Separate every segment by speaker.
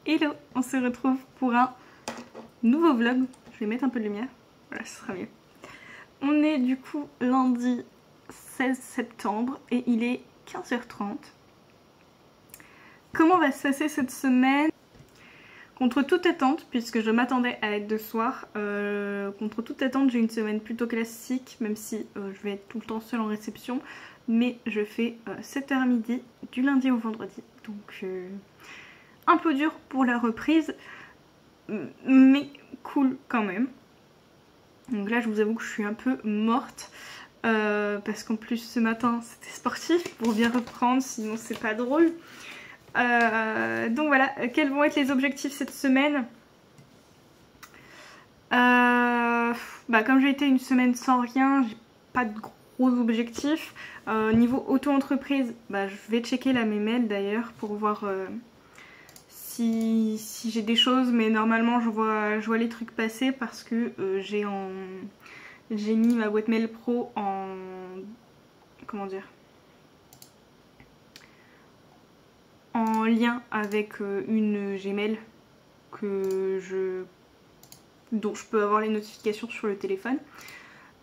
Speaker 1: Hello, on se retrouve pour un nouveau vlog. Je vais mettre un peu de lumière, voilà, ce sera mieux. On est du coup lundi 16 septembre et il est 15h30. Comment va se passer cette semaine? Contre toute attente, puisque je m'attendais à être de soir, contre toute attente j'ai une semaine plutôt classique, même si je vais être tout le temps seule en réception, mais je fais 7h midi du lundi au vendredi, donc un peu dur pour la reprise, mais cool quand même. Donc là je vous avoue que je suis un peu morte, parce qu'en plus ce matin c'était sportif pour bien reprendre, sinon c'est pas drôle. Donc voilà, quels vont être les objectifs cette semaine? Comme j'ai été une semaine sans rien, j'ai pas de gros objectifs. Niveau auto-entreprise, je vais checker là mes mails d'ailleurs pour voir si j'ai des choses, mais normalement je vois les trucs passer parce que j'ai mis ma boîte mail pro en... comment dire, en lien avec une Gmail dont je peux avoir les notifications sur le téléphone.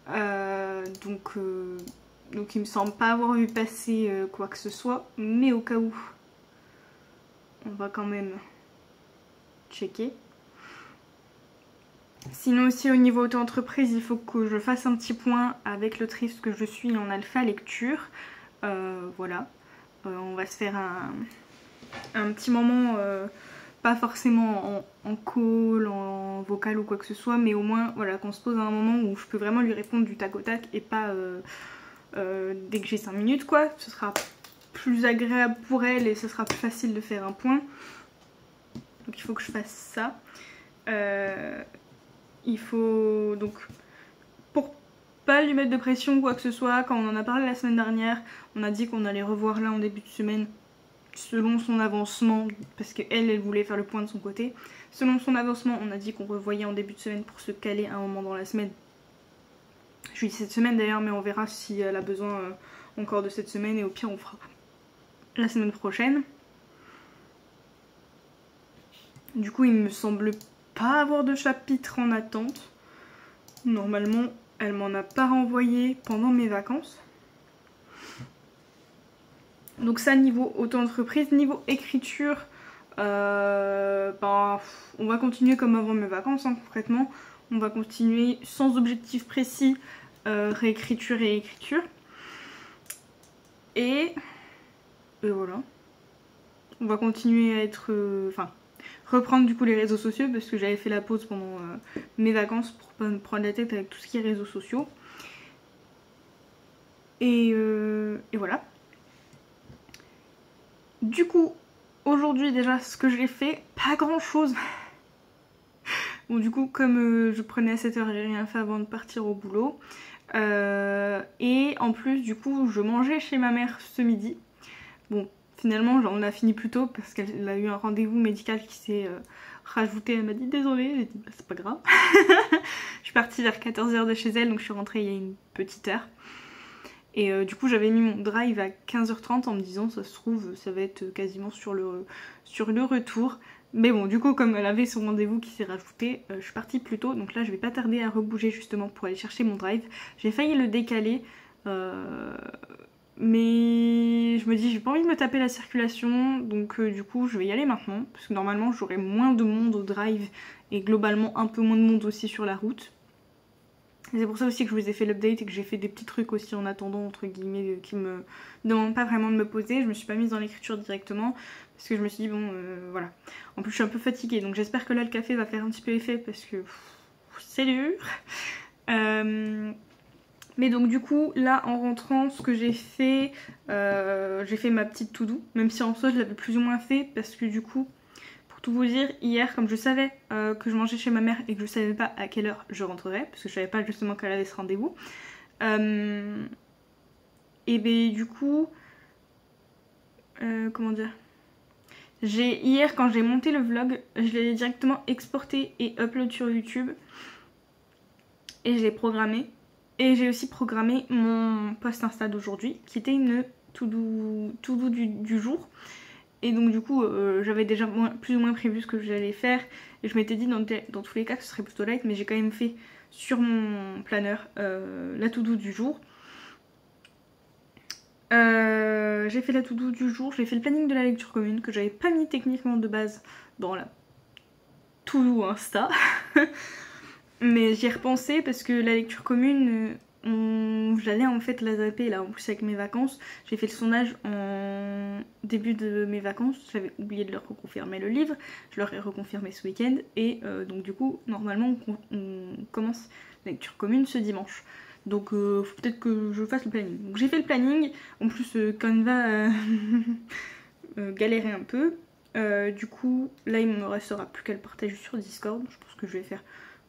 Speaker 1: Donc il me semble pas avoir vu passer quoi que ce soit, mais au cas où, on va quand même checker. Sinon aussi au niveau auto-entreprise, il faut que je fasse un petit point avec l'autrice que je suis en alpha lecture. Voilà, on va se faire un petit moment, pas forcément en call, en vocal ou quoi que ce soit, mais au moins voilà, qu'on se pose à un moment où je peux vraiment lui répondre du tac au tac et pas dès que j'ai 5 minutes quoi. Ce sera plus agréable pour elle et ce sera plus facile de faire un point. Donc il faut que je fasse ça. Il faut donc, pour pas lui mettre de pression ou quoi que ce soit, quand on en a parlé la semaine dernière, on a dit qu'on allait revoir là en début de semaine selon son avancement, parce qu'elle voulait faire le point de son côté. Selon son avancement, on a dit qu'on revoyait en début de semaine pour se caler un moment dans la semaine. Je lui dis cette semaine d'ailleurs, mais on verra si elle a besoin encore de cette semaine, et au pire on fera la semaine prochaine. Du coup il me semble pas avoir de chapitre en attente. Normalement elle m'en a pas renvoyé pendant mes vacances. Donc ça niveau auto-entreprise. Niveau écriture, on va continuer comme avant mes vacances, hein, concrètement. On va continuer sans objectif précis, réécriture et écriture. Et voilà. On va continuer à être... reprendre du coup les réseaux sociaux, parce que j'avais fait la pause pendant mes vacances pour pas me prendre la tête avec tout ce qui est réseaux sociaux. Et voilà. Du coup, aujourd'hui déjà, ce que j'ai fait, pas grand chose. Bon, du coup, comme je prenais à 7h, j'ai rien fait avant de partir au boulot. Et en plus, du coup, je mangeais chez ma mère ce midi. Bon, finalement, on a fini plus tôt parce qu'elle a eu un rendez-vous médical qui s'est rajouté. Elle m'a dit désolée, j'ai dit c'est pas grave. Je suis partie vers 14h de chez elle, donc je suis rentrée il y a une petite heure. Et du coup j'avais mis mon drive à 15h30 en me disant ça se trouve ça va être quasiment sur le retour. Mais bon, du coup comme elle avait son rendez-vous qui s'est rajouté, je suis partie plus tôt, donc là je vais pas tarder à rebouger justement pour aller chercher mon drive. J'ai failli le décaler, mais je me dis j'ai pas envie de me taper la circulation, donc du coup je vais y aller maintenant, parce que normalement j'aurai moins de monde au drive et globalement un peu moins de monde aussi sur la route. C'est pour ça aussi que je vous ai fait l'update et que j'ai fait des petits trucs aussi en attendant, entre guillemets, qui me demandent pas vraiment de me poser. Je me suis pas mise dans l'écriture directement parce que je me suis dit bon voilà. En plus je suis un peu fatiguée, donc j'espère que là le café va faire un petit peu effet parce que c'est dur. Mais donc du coup là en rentrant, ce que j'ai fait ma petite to-do, même si en soi je l'avais plus ou moins fait parce que du coup, pour tout vous dire, hier comme je savais que je mangeais chez ma mère et que je savais pas à quelle heure je rentrerais, parce que je savais pas justement qu'elle avait ce rendez-vous, et ben du coup, comment dire, hier quand j'ai monté le vlog, je l'ai directement exporté et upload sur YouTube, et je l'ai programmé. Et j'ai aussi programmé mon post Insta d'aujourd'hui, qui était une to-do du jour. Et donc du coup j'avais déjà plus ou moins prévu ce que j'allais faire. Et je m'étais dit dans tous les cas que ce serait plutôt light, mais j'ai quand même fait sur mon planeur la to-do du jour. J'ai fait la to-do du jour, j'ai fait le planning de la lecture commune que j'avais pas mis techniquement de base dans la to-do Insta. Mais j'y ai repensé parce que la lecture commune, j'allais en fait la zapper là en plus avec mes vacances. J'ai fait le sondage en début de mes vacances, j'avais oublié de leur reconfirmer le livre, je leur ai reconfirmé ce week-end et donc du coup normalement on commence la lecture commune ce dimanche. Donc faut peut-être que je fasse le planning. Donc j'ai fait le planning, en plus Canva galérait un peu. Du coup là il me restera plus qu'à le partager sur Discord. Je pense que je vais faire,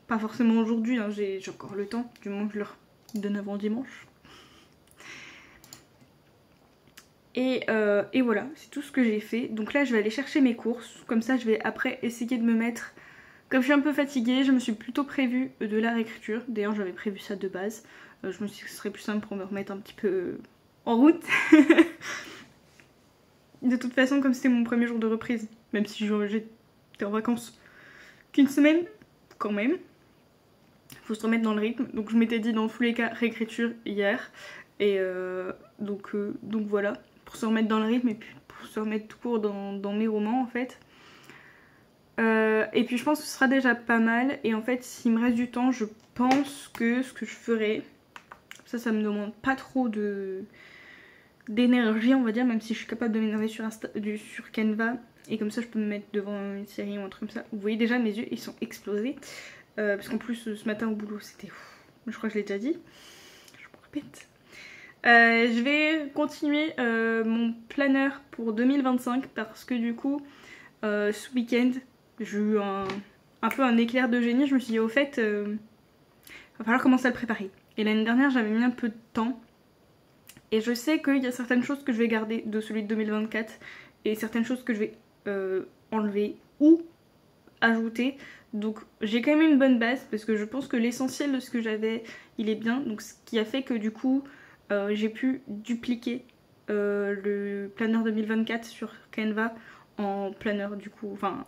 Speaker 1: pas forcément aujourd'hui, hein, j'ai encore le temps, du moins que je leur donne avant dimanche. Et voilà, c'est tout ce que j'ai fait. Donc là je vais aller chercher mes courses, comme ça je vais après essayer de me mettre... Comme je suis un peu fatiguée, je me suis plutôt prévu de la réécriture. D'ailleurs j'avais prévu ça de base. Je me suis dit que ce serait plus simple pour me remettre un petit peu en route. De toute façon, comme c'était mon premier jour de reprise, même si j'étais en vacances qu'une semaine, quand même, faut se remettre dans le rythme. Donc je m'étais dit dans tous les cas réécriture hier. Et donc voilà, pour se remettre dans le rythme et puis pour se remettre tout court dans mes romans en fait. Et puis je pense que ce sera déjà pas mal. Et en fait s'il me reste du temps, je pense que ce que je ferai, ça me demande pas trop d'énergie on va dire, même si je suis capable de m'énerver sur Canva. Et comme ça je peux me mettre devant une série ou un truc comme ça. Vous voyez déjà mes yeux ils sont explosés. Parce qu'en plus ce matin au boulot c'était... Je crois que je l'ai déjà dit. Je me répète. Je vais continuer mon planeur pour 2025 parce que du coup ce week-end j'ai eu un peu un éclair de génie. Je me suis dit au fait va falloir commencer à le préparer. Et l'année dernière j'avais mis un peu de temps et je sais qu'il y a certaines choses que je vais garder de celui de 2024 et certaines choses que je vais enlever ou ajouter. Donc j'ai quand même une bonne base parce que je pense que l'essentiel de ce que j'avais il est bien. Donc ce qui a fait que du coup j'ai pu dupliquer le planeur 2024 sur Canva en planeur du coup, enfin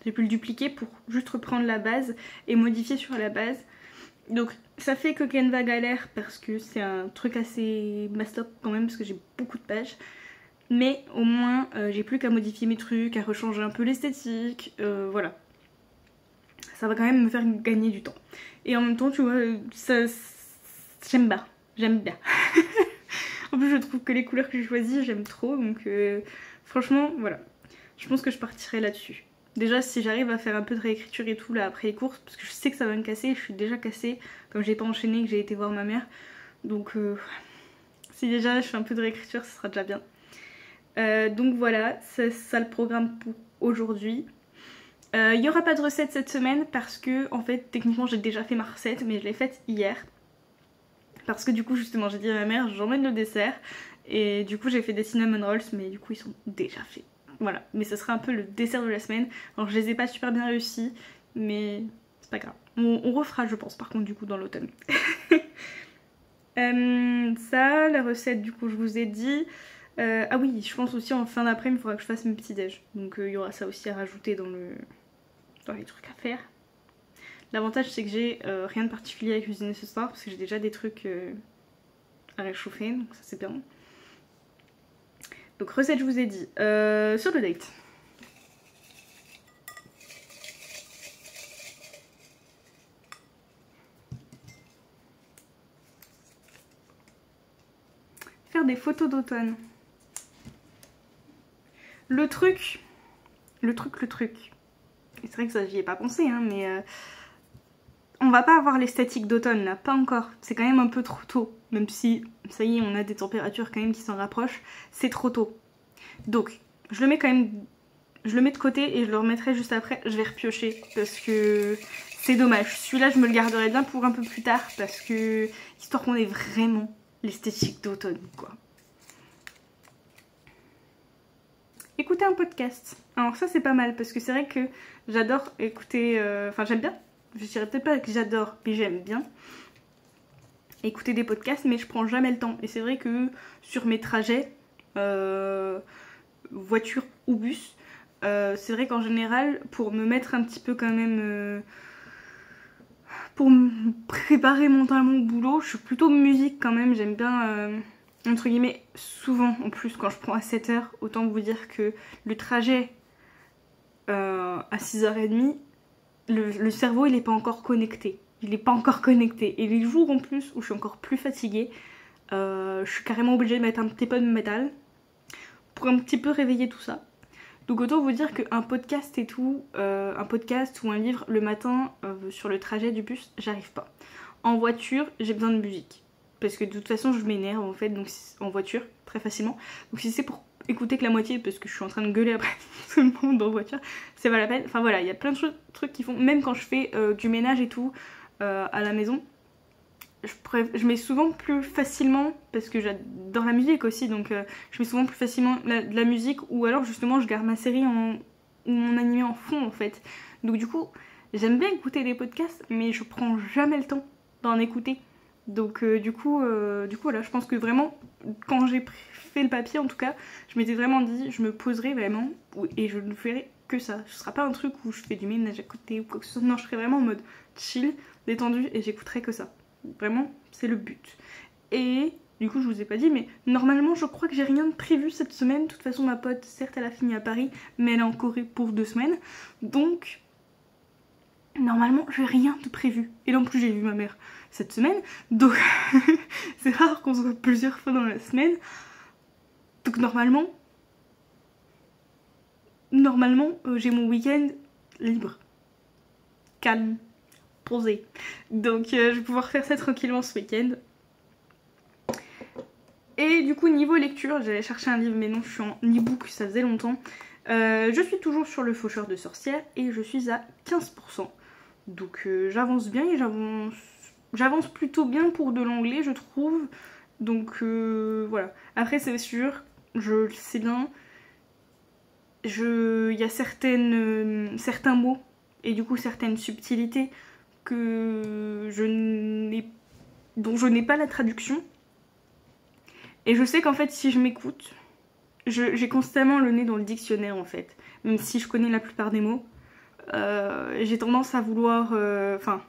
Speaker 1: j'ai pu le dupliquer pour juste reprendre la base et modifier sur la base. Donc ça fait que Canva galère parce que c'est un truc assez mastoc quand même parce que j'ai beaucoup de pages. Mais au moins j'ai plus qu'à modifier mes trucs, à rechanger un peu l'esthétique, voilà. Ça va quand même me faire gagner du temps. Et en même temps tu vois, j'aime bien. J'aime bien. En plus je trouve que les couleurs que j'ai choisies j'aime trop donc franchement voilà. Je pense que je partirai là-dessus. Déjà si j'arrive à faire un peu de réécriture et tout là après les courses, parce que je sais que ça va me casser, je suis déjà cassée comme j'ai pas enchaîné et que j'ai été voir ma mère. Donc si déjà je fais un peu de réécriture ce sera déjà bien. Donc voilà, c'est ça le programme pour aujourd'hui. Il n'y aura pas de recette cette semaine parce que en fait techniquement j'ai déjà fait ma recette mais je l'ai faite hier. Parce que du coup justement j'ai dit à ma mère j'emmène le dessert et du coup j'ai fait des cinnamon rolls mais du coup ils sont déjà faits. Voilà, mais ce sera un peu le dessert de la semaine. Alors je les ai pas super bien réussis mais c'est pas grave. On refera je pense par contre du coup dans l'automne. Ça, la recette du coup je vous ai dit. Ah oui, je pense aussi en fin d'après-midi il faudra que je fasse mes petits déj. Donc il y aura ça aussi à rajouter dans les trucs à faire. L'avantage c'est que j'ai rien de particulier à cuisiner ce soir parce que j'ai déjà des trucs à réchauffer, donc ça c'est bien. Donc recette je vous ai dit. Sur le date. Faire des photos d'automne. Le truc. Et c'est vrai que ça j'y ai pas pensé hein, mais on va pas avoir l'esthétique d'automne là, pas encore. C'est quand même un peu trop tôt. Même si, ça y est, on a des températures quand même qui s'en rapprochent. C'est trop tôt. Donc, je le mets quand même... Je le mets de côté et je le remettrai juste après. Je vais repiocher parce que c'est dommage. Celui-là, je me le garderai bien pour un peu plus tard parce que... Histoire qu'on ait vraiment l'esthétique d'automne, quoi. Écouter un podcast. Alors ça, c'est pas mal parce que c'est vrai que j'adore écouter... Enfin, j'aime bien. Je dirais peut-être pas que j'adore, mais j'aime bien écouter des podcasts, mais je prends jamais le temps. Et c'est vrai que sur mes trajets, voiture ou bus. C'est vrai qu'en général, pour me mettre un petit peu quand même... pour me préparer mentalement au boulot, je suis plutôt musique quand même. J'aime bien, entre guillemets, souvent en plus quand je prends à 7h, autant vous dire que le trajet à 6h30, le cerveau il n'est pas encore connecté. Il n'est pas encore connecté. Et les jours en plus où je suis encore plus fatiguée, je suis carrément obligée de mettre un petit peu de métal pour un petit peu réveiller tout ça. Donc autant vous dire qu'un podcast et tout, un podcast ou un livre le matin sur le trajet du bus, j'arrive pas. En voiture, j'ai besoin de musique. Parce que de toute façon, je m'énerve en fait, donc en voiture, très facilement. Donc si c'est pour écouter que la moitié, parce que je suis en train de gueuler après tout le monde en voiture, c'est pas la peine. Enfin voilà, il y a plein de trucs qui font, même quand je fais du ménage et tout à la maison, je mets souvent plus facilement, parce que j'adore la musique aussi, donc je mets souvent plus facilement de la musique, ou alors justement je garde ma série ou mon animé en fond en fait. Donc du coup, j'aime bien écouter des podcasts, mais je prends jamais le temps d'en écouter. Donc du coup voilà, je pense que vraiment, quand j'ai fait le papier en tout cas, je m'étais vraiment dit, je me poserai vraiment, et je ne ferai que ça. Ce sera pas un truc où je fais du ménage à côté ou quoi que ce soit, non, je serai vraiment en mode chill, détendu, et j'écouterai que ça. Vraiment, c'est le but. Et du coup, je vous ai pas dit, mais normalement, je crois que j'ai rien de prévu cette semaine. De toute façon, ma pote, certes, elle a fini à Paris, mais elle est en Corée pour 2 semaines. Donc, normalement, j'ai rien de prévu. Et là, en plus, j'ai vu ma mère cette semaine. Donc, c'est rare qu'on se voit plusieurs fois dans la semaine. Donc, normalement, j'ai mon week-end libre. Calme. Posé. Donc je vais pouvoir faire ça tranquillement ce week-end. Et du coup niveau lecture, j'allais chercher un livre mais non, je suis en e-book, ça faisait longtemps. Je suis toujours sur Le Faucheur de sorcières et je suis à 15%. Donc j'avance bien et j'avance plutôt bien pour de l'anglais je trouve. Donc voilà. Après c'est sûr, je le sais bien, il y a certains mots et du coup certaines subtilités dont je n'ai pas la traduction. Et je sais qu'en fait si je m'écoute, j'ai constamment le nez dans le dictionnaire en fait. Même si je connais la plupart des mots, j'ai tendance à vouloir... Enfin,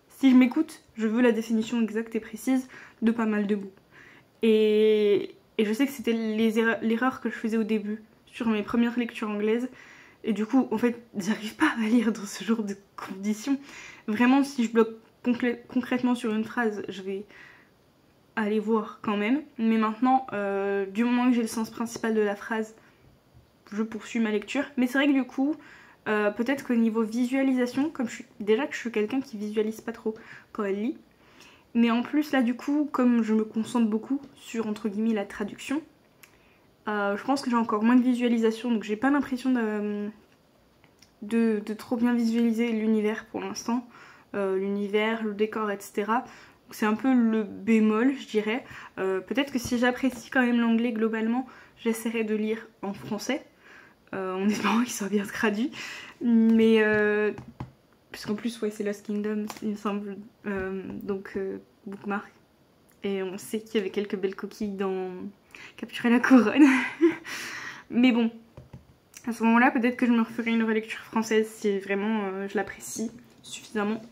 Speaker 1: si je m'écoute, je veux la définition exacte et précise de pas mal de mots. Et je sais que c'était l'erreur que je faisais au début sur mes premières lectures anglaises. Et du coup, en fait, j'arrive pas à lire dans ce genre de conditions. Vraiment, si je bloque concrètement sur une phrase, je vais aller voir quand même. Mais maintenant, du moment que j'ai le sens principal de la phrase, je poursuis ma lecture. Mais c'est vrai que du coup, peut-être qu'au niveau visualisation, comme déjà que je suis quelqu'un qui visualise pas trop quand elle lit. Mais en plus, là, du coup, comme je me concentre beaucoup sur, entre guillemets, la traduction, je pense que j'ai encore moins de visualisation, donc j'ai pas l'impression de trop bien visualiser l'univers pour l'instant. L'univers, le décor, etc. C'est un peu le bémol, je dirais. Peut-être que si j'apprécie quand même l'anglais globalement, j'essaierai de lire en français, en espérant qu'il soit bien traduit. Mais puisqu'en plus, ouais, c'est Lost Kingdom, il me semble. Donc, bookmark. Et on sait qu'il y avait quelques belles coquilles dans Capturer la couronne. Mais bon, à ce moment-là, peut-être que je me referai une relecture française si vraiment je l'apprécie suffisamment.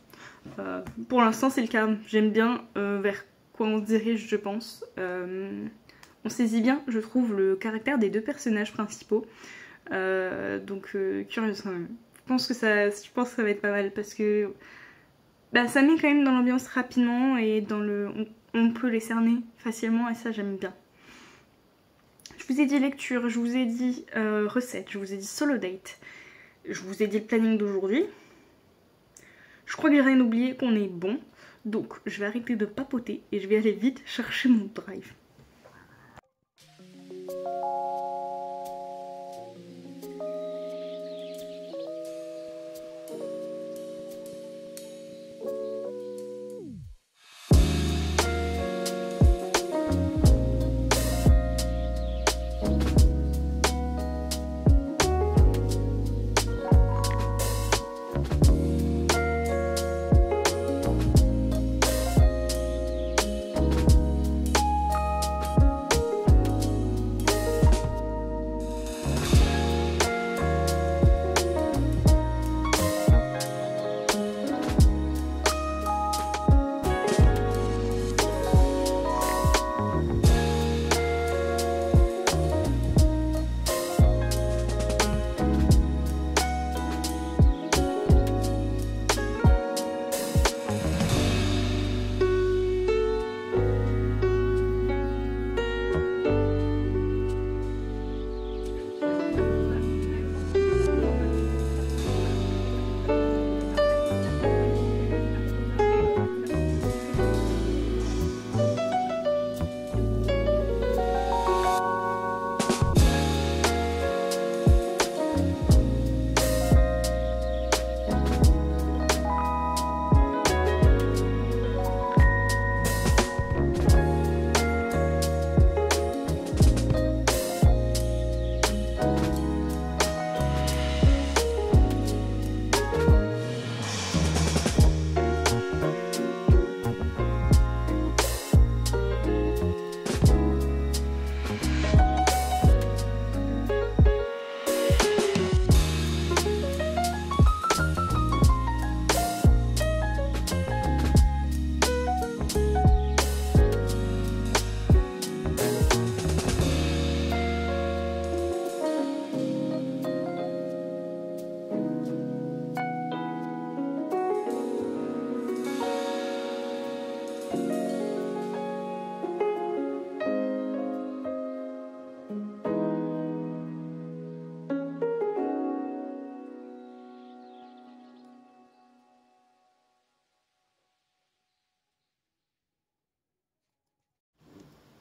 Speaker 1: Pour l'instant, c'est le cas. J'aime bien vers quoi on se dirige, je pense. On saisit bien, je trouve, le caractère des 2 personnages principaux. Donc, curieuse quand même. Je pense que ça va être pas mal parce que bah, ça met quand même dans l'ambiance rapidement et on peut les cerner facilement et ça j'aime bien. Je vous ai dit lecture, je vous ai dit recette, je vous ai dit solo date, je vous ai dit le planning d'aujourd'hui. Je crois que j'ai rien oublié, qu'on est bon. Donc je vais arrêter de papoter et je vais aller vite chercher mon drive.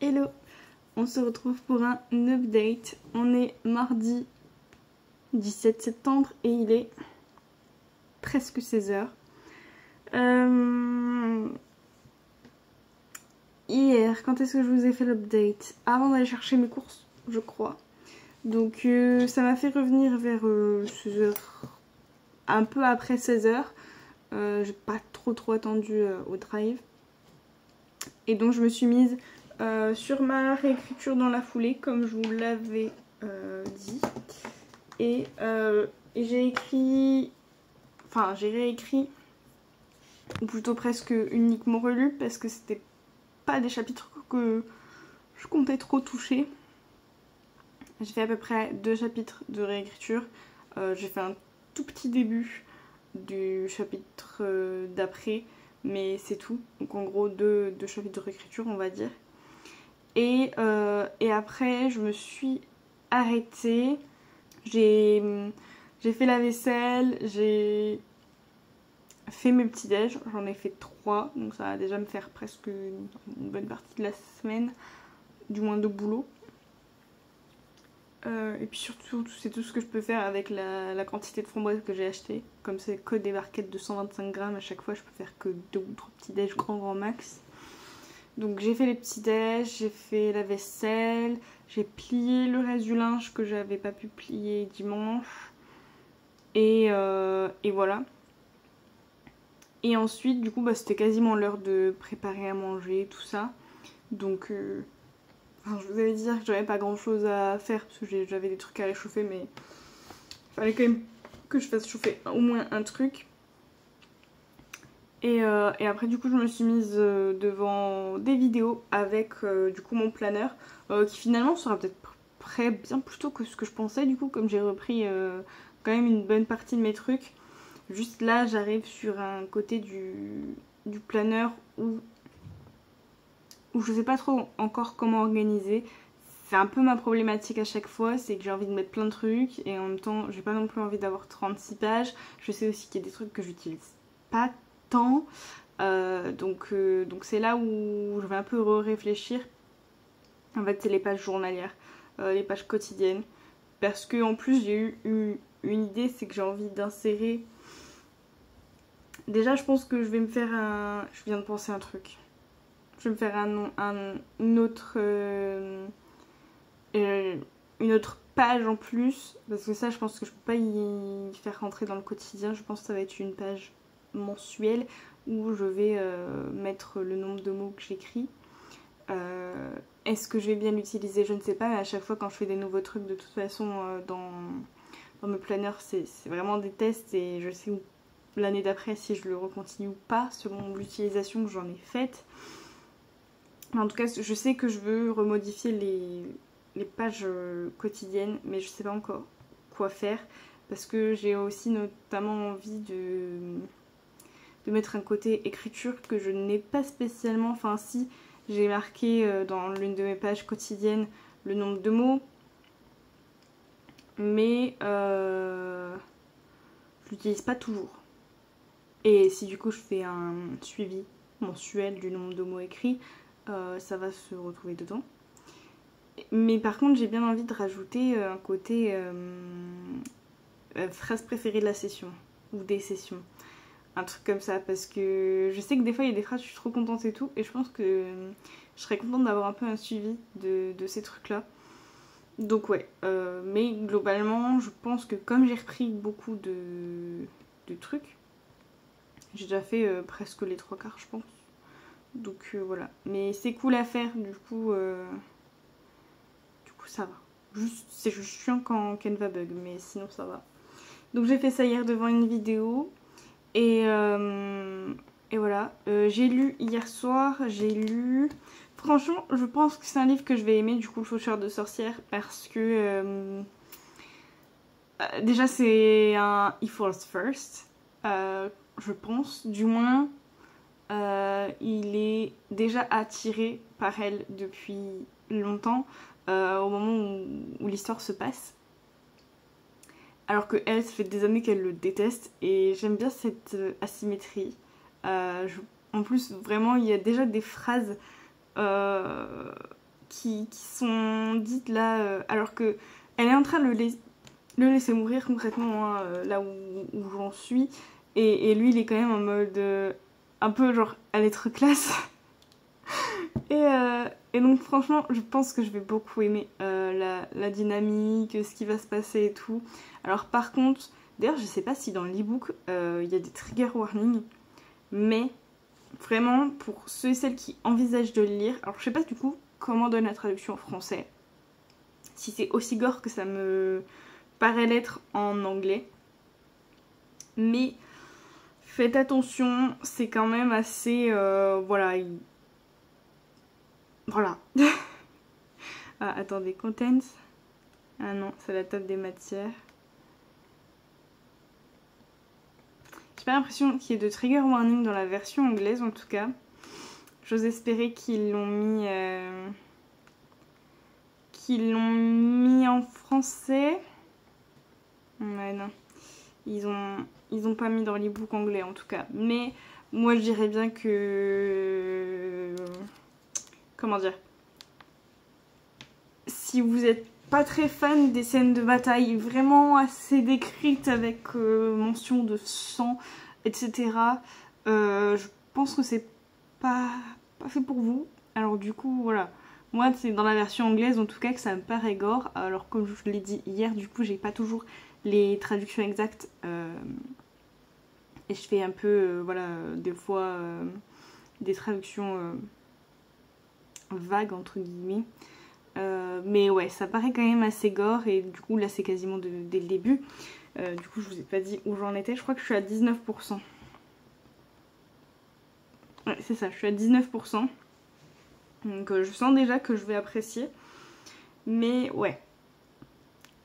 Speaker 1: Hello, on se retrouve pour un update. On est mardi 17 septembre et il est presque 16h. Hier, quand est-ce que je vous ai fait l'update? Avant d'aller chercher mes courses, je crois. Donc ça m'a fait revenir vers 16h, un peu après 16h. J'ai pas trop attendu au drive. Et donc je me suis mise sur ma réécriture dans la foulée, comme je vous l'avais dit. Et j'ai écrit... Enfin, j'ai réécrit, ou plutôt presque uniquement relu, parce que c'était pas des chapitres que je comptais trop toucher. J'ai fait à peu près 2 chapitres de réécriture. J'ai fait un tout petit début du chapitre d'après, mais c'est tout. Donc en gros 2 chapitres de réécriture, on va dire. Et après, je me suis arrêtée. J'ai fait la vaisselle, j'ai fait mes petits déj, j'en ai fait 3, donc ça va déjà me faire presque une bonne partie de la semaine, du moins de boulot. Et puis surtout, c'est tout ce que je peux faire avec la quantité de framboises que j'ai acheté. Comme c'est que des barquettes de 125 grammes, à chaque fois je peux faire que 2 ou 3 petits déj grand max. Donc j'ai fait les petits déj, j'ai fait la vaisselle, j'ai plié le reste du linge que j'avais pas pu plier dimanche. Et voilà. Et ensuite, du coup, c'était quasiment l'heure de préparer à manger, tout ça. Donc, je vous avais dit que j'avais pas grand chose à faire parce que j'avais des trucs à réchauffer, mais il fallait quand même que je fasse chauffer au moins un truc. Et après, du coup, je me suis mise devant des vidéos avec du coup mon planeur qui finalement sera peut-être prêt bien plus tôt que ce que je pensais, du coup, comme j'ai repris quand même une bonne partie de mes trucs. Juste là, j'arrive sur un côté du planeur où je sais pas trop encore comment organiser. C'est un peu ma problématique à chaque fois, c'est que j'ai envie de mettre plein de trucs et en même temps, j'ai pas non plus envie d'avoir 36 pages. Je sais aussi qu'il y a des trucs que j'utilise pas tant. Donc c'est là où je vais un peu réfléchir. En fait, c'est les pages journalières, les pages quotidiennes. Parce que en plus, j'ai eu une idée, c'est que j'ai envie d'insérer... Déjà, je pense que je vais me faire un... Je viens de penser à un truc. Je vais me faire une autre page en plus. Parce que ça, je pense que je peux pas y faire rentrer dans le quotidien. Je pense que ça va être une page mensuelle où je vais mettre le nombre de mots que j'écris. Est-ce que je vais bien l'utiliser? Je ne sais pas. Mais à chaque fois, quand je fais des nouveaux trucs, de toute façon, dans mes planeurs, c'est vraiment des tests. Et je sais où l'année d'après si je le recontinue ou pas selon l'utilisation que j'en ai faite. En tout cas, je sais que je veux remodifier les pages quotidiennes, mais je sais pas encore quoi faire parce que j'ai aussi notamment envie de mettre un côté écriture que je n'ai pas spécialement. Enfin, si j'ai marqué dans l'une de mes pages quotidiennes le nombre de mots, mais je l'utilise pas toujours. Et si du coup je fais un suivi mensuel du nombre de mots écrits, ça va se retrouver dedans. Mais par contre, j'ai bien envie de rajouter un côté phrase préférée de la session ou des sessions. Un truc comme ça, parce que je sais que des fois il y a des phrases, je suis trop contente et tout, et je pense que je serais contente d'avoir un peu un suivi de ces trucs-là. Donc ouais, mais globalement, je pense que comme j'ai repris beaucoup de trucs, j'ai déjà fait presque les 3 quarts, je pense. Donc voilà. Mais c'est cool à faire, du coup ça va. C'est juste chiant quand Canva bug, mais sinon ça va. Donc j'ai fait ça hier devant une vidéo. Et voilà. J'ai lu hier soir, Franchement, je pense que c'est un livre que je vais aimer, du coup, Le Faucheur de sorcières, parce que... déjà, c'est un He Falls First, je pense, du moins... il est déjà attiré par elle depuis longtemps, au moment où l'histoire se passe. Alors que elle, ça fait des années qu'elle le déteste, et j'aime bien cette asymétrie. En plus, vraiment, il y a déjà des phrases qui sont dites là, alors que elle est en train de le laisser mourir concrètement, hein, là où j'en suis. Et lui, il est quand même en mode un peu genre à l'être classe. Et donc franchement, je pense que je vais beaucoup aimer la dynamique, ce qui va se passer et tout. Alors par contre, d'ailleurs je sais pas si dans l'ebook il y a des trigger warnings, mais vraiment pour ceux et celles qui envisagent de le lire, alors je sais pas du coup comment donne la traduction en français, si c'est aussi gore que ça me paraît l'être en anglais, mais faites attention, c'est quand même assez voilà. Voilà. Ah, attendez, contents. Ah non, c'est la table des matières. J'ai pas l'impression qu'il y ait de trigger warning dans la version anglaise en tout cas. J'ose espérer qu'ils l'ont mis en français. Ouais, non. Ils ont pas mis dans l'ebook anglais en tout cas. Mais moi je dirais bien que... Comment dire? Si vous êtes pas très fan des scènes de bataille vraiment assez décrites avec mention de sang, etc. Je pense que c'est pas fait pour vous. Alors du coup, voilà. Moi, c'est dans la version anglaise en tout cas que ça me paraît gore. Alors comme je l'ai dit hier, du coup, j'ai pas toujours les traductions exactes. Et je fais un peu, voilà, des fois, des traductions vagues, entre guillemets. Mais ouais, ça paraît quand même assez gore et du coup là c'est quasiment dès le début. Du coup je vous ai pas dit où j'en étais, je crois que je suis à 19%. Ouais, c'est ça, je suis à 19%. Donc je sens déjà que je vais apprécier. Mais ouais,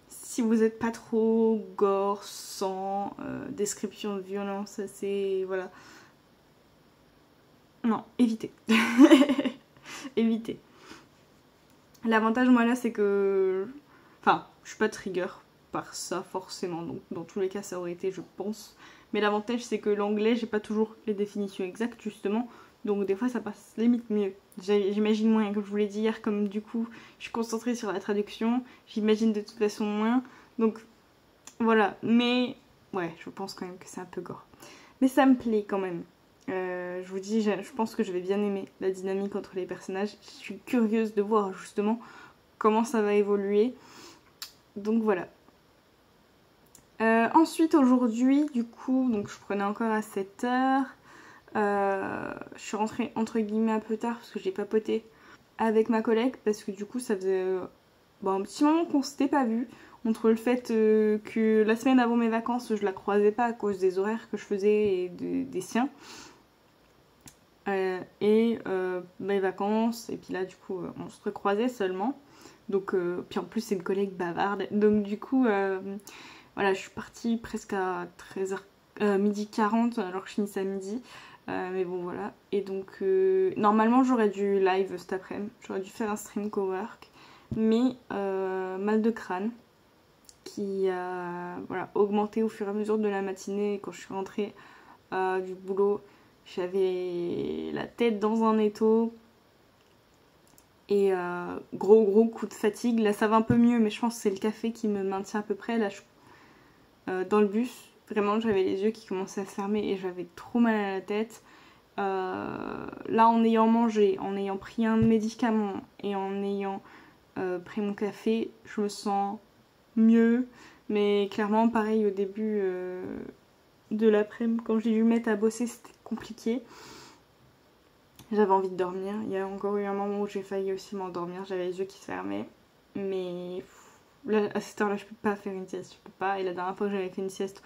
Speaker 1: si vous n'êtes pas trop gore, sang, description de violence, c'est... voilà. Non, évitez. Évitez. L'avantage moi là c'est que... Enfin, je suis pas trigger par ça forcément, donc dans tous les cas ça aurait été je pense. Mais l'avantage c'est que l'anglais j'ai pas toujours les définitions exactes justement, donc des fois ça passe limite mieux. J'imagine moins, comme je vous l'ai dit hier, comme du coup je suis concentrée sur la traduction, j'imagine de toute façon moins. Donc voilà, mais ouais, je pense quand même que c'est un peu gore. Mais ça me plaît quand même. Je vous dis, je pense que je vais bien aimer la dynamique entre les personnages. Je suis curieuse de voir justement comment ça va évoluer. Donc voilà. Ensuite aujourd'hui, du coup, donc je prenais encore à 7h. Je suis rentrée entre guillemets un peu tard parce que j'ai papoté avec ma collègue parce que du coup ça faisait un petit moment qu'on s'était pas vu. Entre le fait que la semaine avant mes vacances je la croisais pas à cause des horaires que je faisais et des siens. Et mes vacances, et puis là du coup on se recroisait seulement. Donc, puis en plus c'est une collègue bavarde. Donc du coup, voilà, je suis partie presque à 13h, midi 40 alors que je finissais à midi. Mais bon voilà. Et donc normalement j'aurais dû live cet après-midi. J'aurais dû faire un stream cowork. Mais mal de crâne qui a voilà, augmenté au fur et à mesure de la matinée. Quand je suis rentrée du boulot, j'avais la tête dans un étau. Et gros coup de fatigue. Là ça va un peu mieux, mais je pense que c'est le café qui me maintient à peu près. Là dans le bus, vraiment j'avais les yeux qui commençaient à se fermer et j'avais trop mal à la tête. Là en ayant mangé, en ayant pris un médicament et en ayant pris mon café, je me sens mieux. Mais clairement pareil au début de l'après-midi, quand j'ai dû me mettre à bosser, c'était compliqué. J'avais envie de dormir. Il y a encore eu un moment où j'ai failli aussi m'endormir. J'avais les yeux qui se fermaient. Mais là, à cette heure-là, je peux pas faire une sieste. Je peux pas. Et la dernière fois que j'avais fait une sieste,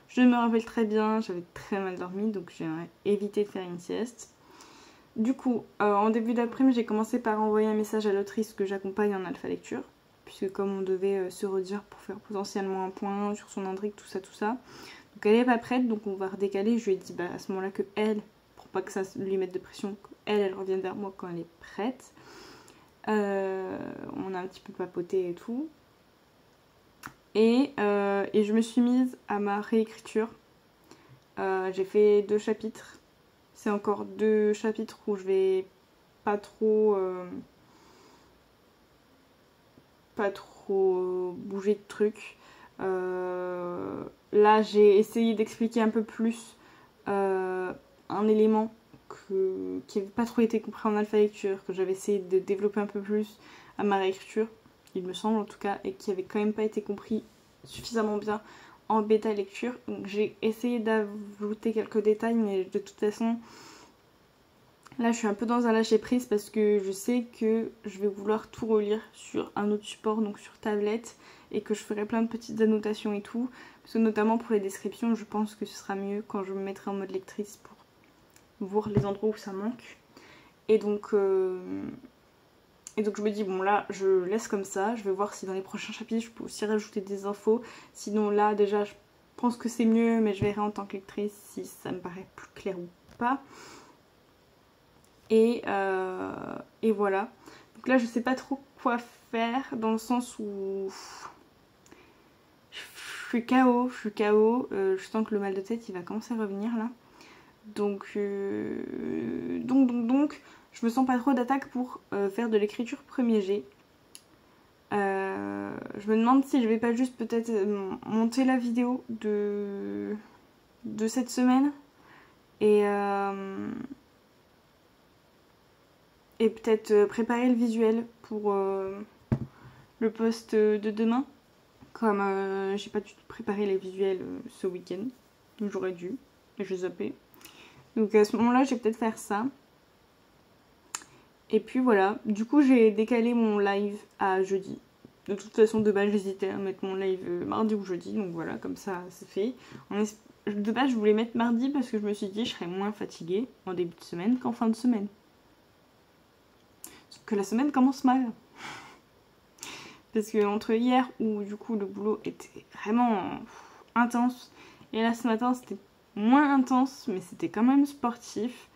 Speaker 1: je me rappelle très bien. J'avais très mal dormi. Donc j'ai évité de faire une sieste. Du coup, en début d'après-midi, j'ai commencé par envoyer un message à l'autrice que j'accompagne en alpha lecture. Puisque comme on devait se redire pour faire potentiellement un point sur son intrigue, tout ça. Donc elle est pas prête. Donc on va redécaler. Je lui ai dit à ce moment-là que elle... pas que ça lui mette de pression, qu'elle revienne vers moi quand elle est prête. On a un petit peu papoté et tout. Et je me suis mise à ma réécriture. J'ai fait 2 chapitres. C'est encore 2 chapitres où je vais pas trop pas trop bouger de trucs. Là j'ai essayé d'expliquer un peu plus un élément qui n'avait pas trop été compris en alpha lecture, que j'avais essayé de développer un peu plus à ma réécriture, il me semble en tout cas, et qui avait quand même pas été compris suffisamment bien en bêta lecture. Donc j'ai essayé d'ajouter quelques détails, mais de toute façon là je suis un peu dans un lâcher prise parce que je sais que je vais vouloir tout relire sur un autre support, donc sur tablette, et que je ferai plein de petites annotations et tout, parce que notamment pour les descriptions je pense que ce sera mieux quand je me mettrai en mode lectrice pour voir les endroits où ça manque. Et donc je me dis bon là je laisse comme ça, je vais voir si dans les prochains chapitres je peux aussi rajouter des infos, sinon là déjà je pense que c'est mieux, mais je verrai en tant que lectrice si ça me paraît plus clair ou pas. Et voilà, donc là je sais pas trop quoi faire, dans le sens où je suis KO, je sens que le mal de tête il va commencer à revenir là. Donc, je me sens pas trop d'attaque pour faire de l'écriture premier jet. Je me demande si je vais pas juste peut-être monter la vidéo de cette semaine et peut-être préparer le visuel pour le post de demain. Comme j'ai pas du tout préparé les visuels ce week-end, j'aurais dû, et je zappais. Donc à ce moment-là, je vais peut-être faire ça. Et puis voilà, du coup j'ai décalé mon live à jeudi. De toute façon, de base, j'hésitais à mettre mon live mardi ou jeudi, donc voilà, comme ça, c'est fait. De base, je voulais mettre mardi parce que je me suis dit que je serais moins fatiguée en début de semaine qu'en fin de semaine. Sauf que la semaine commence mal. Parce que entre hier où du coup le boulot était vraiment intense, et là ce matin c'était moins intense, mais c'était quand même sportif.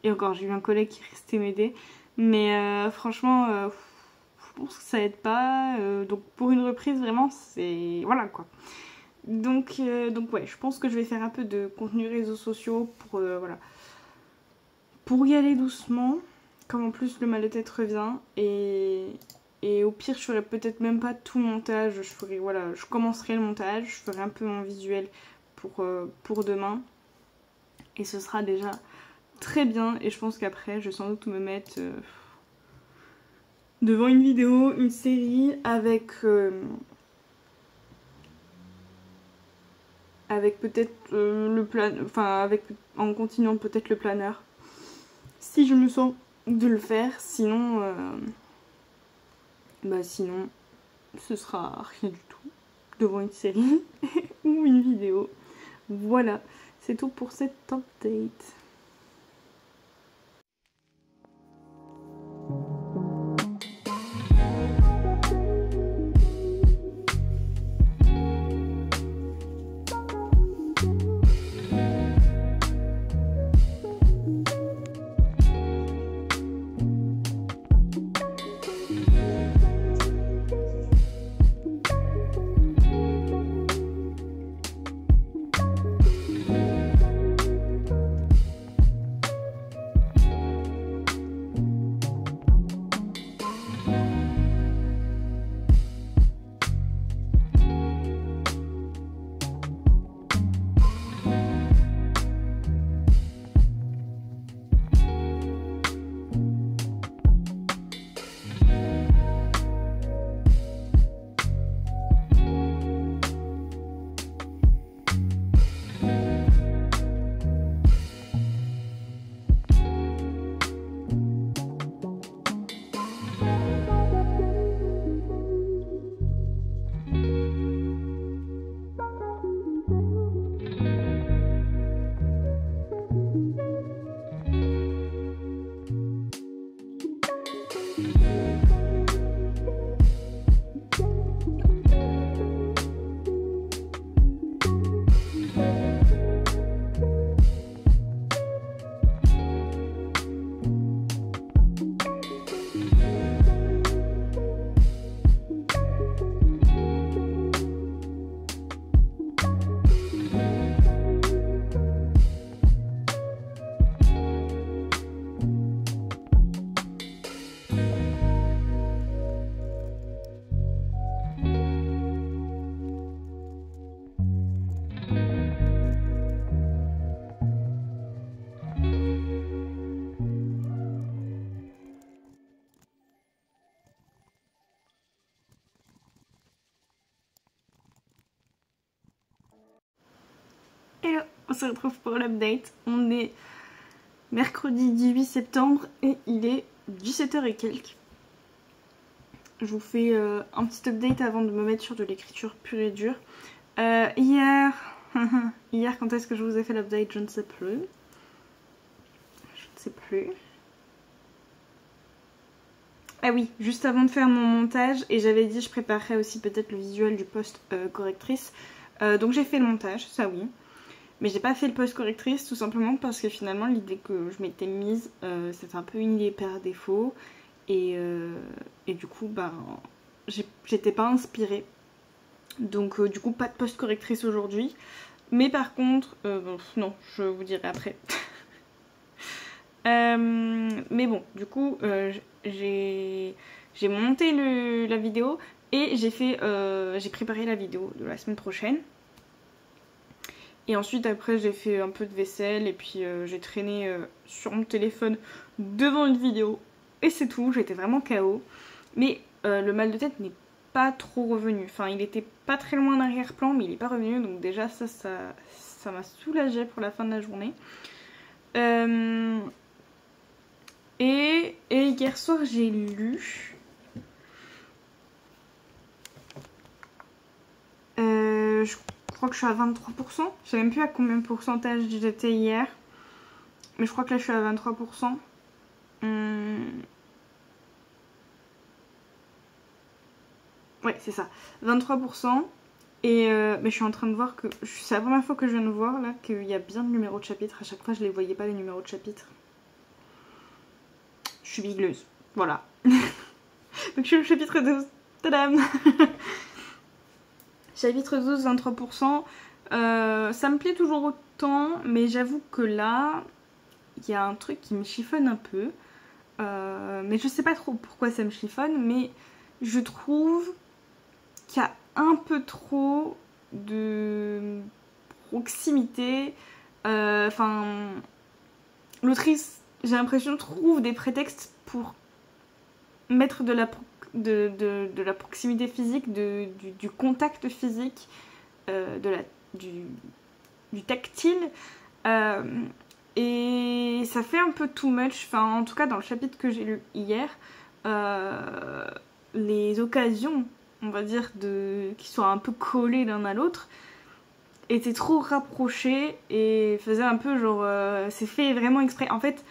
Speaker 1: Et encore, j'ai eu un collègue qui restait m'aider. Mais franchement, je pense que ça aide pas. Donc pour une reprise, vraiment, c'est... Voilà quoi. Donc ouais, je pense que je vais faire un peu de contenu réseaux sociaux pour, voilà, pour y aller doucement. Comme en plus le mal de tête revient. Et au pire, je ferai peut-être même pas tout le montage. Je commencerai le montage, je ferai un peu mon visuel pour demain. Et ce sera déjà très bien. Et je pense qu'après, je vais sans doute me mettre devant une vidéo, une série avec peut-être le plan, en continuant peut-être le planeur. Si je me sens de le faire, sinon sinon ce sera rien du tout devant une série ou une vidéo. Voilà, c'est tout pour cette update. se retrouve pour l'update. On est mercredi 18 septembre et il est 17h et quelques. Je vous fais un petit update avant de me mettre sur de l'écriture pure et dure. Hier, quand est-ce que je vous ai fait l'update? Je ne sais plus. Je ne sais plus. Ah oui, juste avant de faire mon montage, et j'avais dit je préparerais aussi peut-être le visuel du post correctrice. Donc j'ai fait le montage, ça oui. Mais j'ai pas fait le post correctrice tout simplement parce que finalement l'idée que je m'étais mise, c'était un peu une idée par défaut. Et du coup, ben, j'étais pas inspirée. Donc du coup, pas de post correctrice aujourd'hui. Mais par contre, bon, non, je vous dirai après. Mais bon, du coup, j'ai monté la vidéo et j'ai préparé la vidéo de la semaine prochaine. Et ensuite après j'ai fait un peu de vaisselle et puis j'ai traîné sur mon téléphone devant une vidéo. Et c'est tout, j'étais vraiment KO. Mais le mal de tête n'est pas trop revenu. Enfin il était pas très loin d'arrière-plan mais il n'est pas revenu. Donc déjà ça m'a soulagée pour la fin de la journée. Et hier soir j'ai lu. Je crois que je suis à 23%. Je sais même plus à combien de pourcentage j'étais hier. Mais je crois que là je suis à 23%. Ouais, c'est ça. 23%. Et mais je suis en train de voir que... C'est la première fois que je viens de voir là qu'il y a bien de numéros de chapitre. À chaque fois je les voyais pas les numéros de chapitre. Je suis bigleuse. Voilà. Donc je suis au chapitre 12. Tadam. Chapitre 12, 23%. Ça me plaît toujours autant, mais j'avoue que là, il y a un truc qui me chiffonne un peu. Mais je sais pas trop pourquoi ça me chiffonne, mais je trouve qu'il y a un peu trop de proximité. Enfin, l'autrice, j'ai l'impression, trouve des prétextes pour mettre de la proximité physique, du contact physique, du tactile. Et ça fait un peu too much. Enfin, en tout cas, dans le chapitre que j'ai lu hier, les occasions, on va dire, qui soient un peu collées l'un à l'autre, étaient trop rapprochées et faisaient un peu genre... c'est fait vraiment exprès. En fait,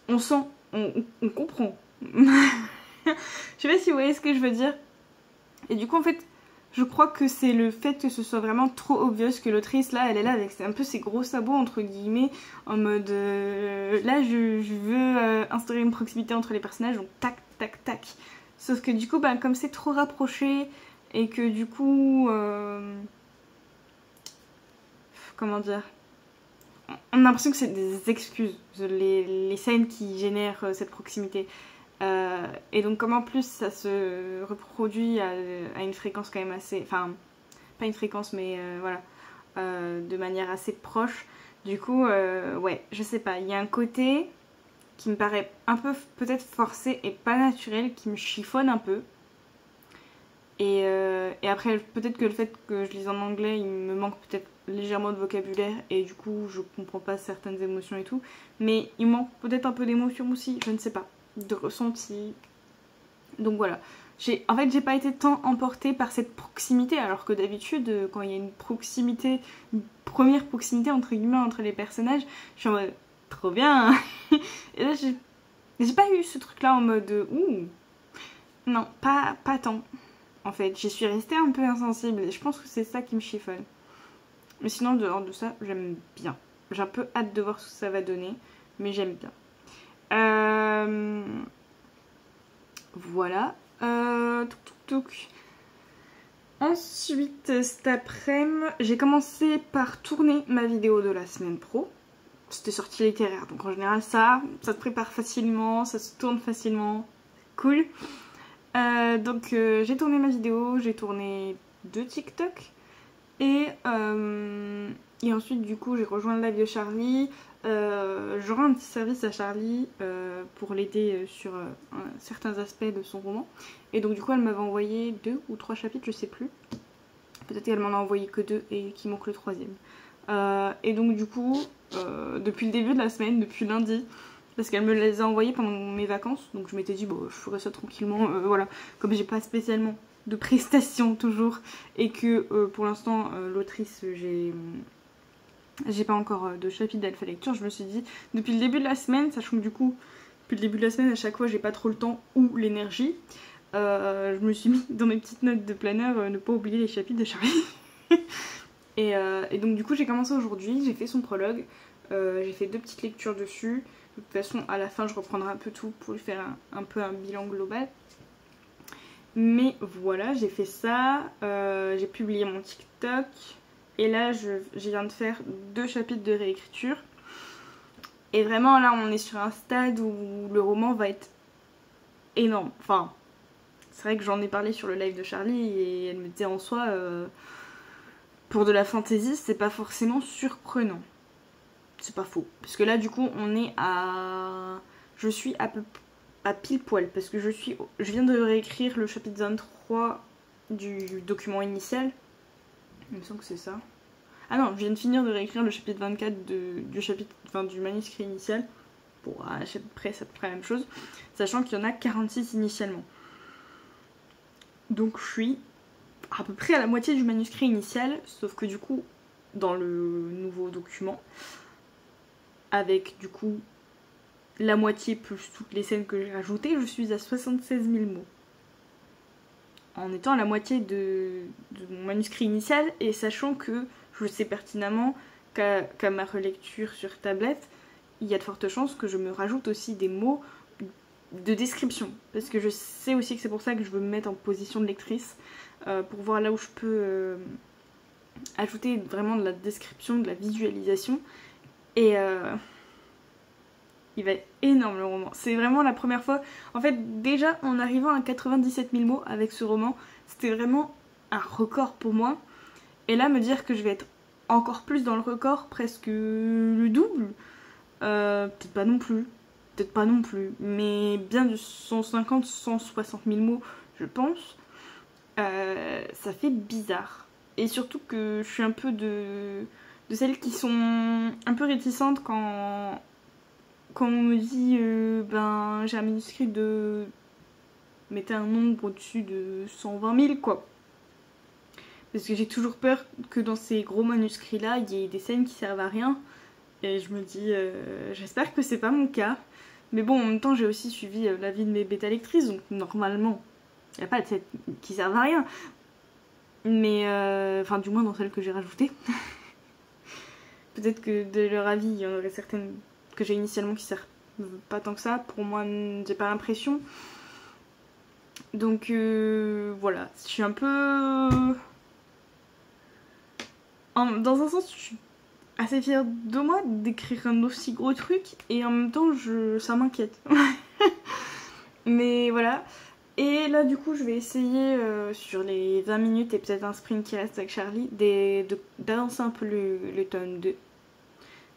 Speaker 1: on sent, on comprend. Je sais pas si vous voyez ce que je veux dire. Et du coup en fait je crois que c'est le fait que ce soit vraiment trop obvious que l'autrice là elle est là avec un peu ses gros sabots entre guillemets en mode là je veux instaurer une proximité entre les personnages donc tac tac tac. Sauf que du coup bah, comme c'est trop rapproché et que du coup comment dire, on a l'impression que c'est des excuses les scènes qui génèrent cette proximité. Et donc comme en plus ça se reproduit à une fréquence quand même assez... Enfin, pas une fréquence mais voilà, de manière assez proche. Du coup, ouais, je sais pas, il y a un côté qui me paraît un peu peut-être forcé et pas naturel, qui me chiffonne un peu. Et après, peut-être que le fait que je lise en anglais, il me manque peut-être légèrement de vocabulaire et du coup je comprends pas certaines émotions et tout. Mais il manque peut-être un peu d'émotion aussi, je ne sais pas, de ressenti. Donc voilà. En fait, j'ai pas été tant emportée par cette proximité, alors que d'habitude, quand il y a une proximité, une première proximité entre guillemets entre les personnages, je suis en mode trop bien. Et là, j'ai pas eu ce truc-là en mode ouh. Non, pas tant. En fait, j'y suis restée un peu insensible et je pense que c'est ça qui me chiffonne. Mais sinon, dehors de ça, j'aime bien. J'ai un peu hâte de voir ce que ça va donner, mais j'aime bien. Voilà. Ensuite, cet après-midi, j'ai commencé par tourner ma vidéo de la semaine pro. C'était sortie littéraire, donc en général ça se prépare facilement, ça se tourne facilement. Cool. Donc j'ai tourné ma vidéo, j'ai tourné 2 TikTok. Et ensuite du coup j'ai rejoint le live de Charlie. J'aurai un petit service à Charlie pour l'aider sur certains aspects de son roman. Et donc du coup elle m'avait envoyé 2 ou 3 chapitres, je sais plus. Peut-être qu'elle m'en a envoyé que 2 et qu'il manque le 3e. Et donc du coup, depuis le début de la semaine, depuis lundi, parce qu'elle me les a envoyés pendant mes vacances, donc je m'étais dit bon je ferai ça tranquillement, voilà, comme j'ai pas spécialement de prestations toujours, et que pour l'instant l'autrice j'ai pas encore de chapitre d'alpha lecture, je me suis dit depuis le début de la semaine, sachant que du coup depuis le début de la semaine à chaque fois j'ai pas trop le temps ou l'énergie, je me suis mis dans mes petites notes de planeur ne pas oublier les chapitres de Charlie. Et donc du coup j'ai commencé aujourd'hui, j'ai fait son prologue, j'ai fait 2 petites lectures dessus. De toute façon à la fin je reprendrai un peu tout pour lui faire un peu un bilan global. Mais voilà, j'ai fait ça, j'ai publié mon TikTok. Et là je viens de faire 2 chapitres de réécriture. Et vraiment là on est sur un stade où le roman va être énorme. Enfin, c'est vrai que j'en ai parlé sur le live de Charlie et elle me disait en soi... pour de la fantasy, c'est pas forcément surprenant. C'est pas faux. Parce que là, du coup, on est à... Je suis à pile poil. Parce que je viens de réécrire le chapitre 23 du document initial. Il me semble que c'est ça. Ah non, je viens de finir de réécrire le chapitre 24 du manuscrit initial. Bon, à peu près, c'est à peu près la même chose. Sachant qu'il y en a 46 initialement. Donc je suis à peu près à la moitié du manuscrit initial, sauf que du coup, dans le nouveau document, avec du coup la moitié plus toutes les scènes que j'ai rajoutées, je suis à 76 000 mots. En étant à la moitié de mon manuscrit initial, et sachant que je sais pertinemment qu'à ma relecture sur tablette, il y a de fortes chances que je me rajoute aussi des mots de description. Parce que je sais aussi que c'est pour ça que je veux me mettre en position de lectrice, pour voir là où je peux ajouter vraiment de la description, de la visualisation. Et il va être énorme le roman. C'est vraiment la première fois. En fait, déjà en arrivant à 97 000 mots avec ce roman, c'était vraiment un record pour moi. Et là, me dire que je vais être encore plus dans le record, presque le double, peut-être pas non plus. Peut-être pas non plus, mais bien de 150-160 000 mots, je pense. Ça fait bizarre. Et surtout que je suis un peu de celles qui sont un peu réticentes quand on me dit ben j'ai un manuscrit de... mettez un nombre au-dessus de 120 000 quoi. Parce que j'ai toujours peur que dans ces gros manuscrits là il y ait des scènes qui servent à rien. Et je me dis j'espère que c'est pas mon cas. Mais bon en même temps j'ai aussi suivi l'avis de mes bêta lectrices, donc normalement il n'y a pas de scènes qui servent à rien. Mais enfin du moins dans celles que j'ai rajoutées. Peut-être que de leur avis il y en aurait certaines que j'ai initialement qui servent pas tant que ça. Pour moi j'ai pas l'impression. Donc voilà, je suis un peu... Dans un sens je suis assez fière de moi d'écrire un aussi gros truc. Et en même temps ça m'inquiète. Mais voilà. Et là du coup je vais essayer sur les 20 minutes et peut-être un sprint qui reste avec Charlie d'avancer un peu le tome 2.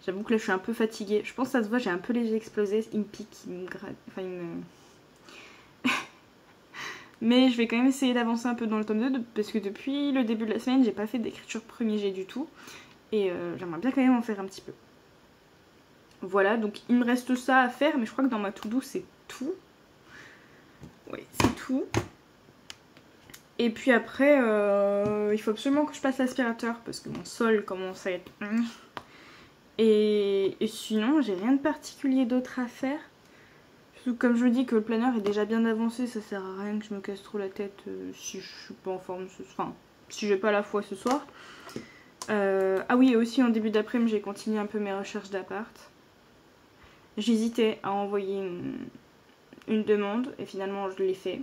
Speaker 1: J'avoue que là je suis un peu fatiguée. Je pense que ça se voit, j'ai un peu les yeux explosés. Il me pique, il me gratte. Enfin il me... Mais je vais quand même essayer d'avancer un peu dans le tome 2 parce que depuis le début de la semaine j'ai pas fait d'écriture premier jet du tout. Et j'aimerais bien quand même en faire un petit peu. Voilà, donc il me reste ça à faire, mais je crois que dans ma to-do c'est tout. Oui, c'est tout. Et puis après, il faut absolument que je passe l'aspirateur parce que mon sol commence à être... Et sinon, j'ai rien de particulier d'autre à faire. Surtout comme je dis que le planeur est déjà bien avancé, ça sert à rien que je me casse trop la tête si je suis pas en forme ce soir. Enfin, si j'ai pas la foi ce soir. Ah oui, et aussi en début d'après-midi, j'ai continué un peu mes recherches d'appart. J'hésitais à envoyer une demande et finalement je l'ai fait.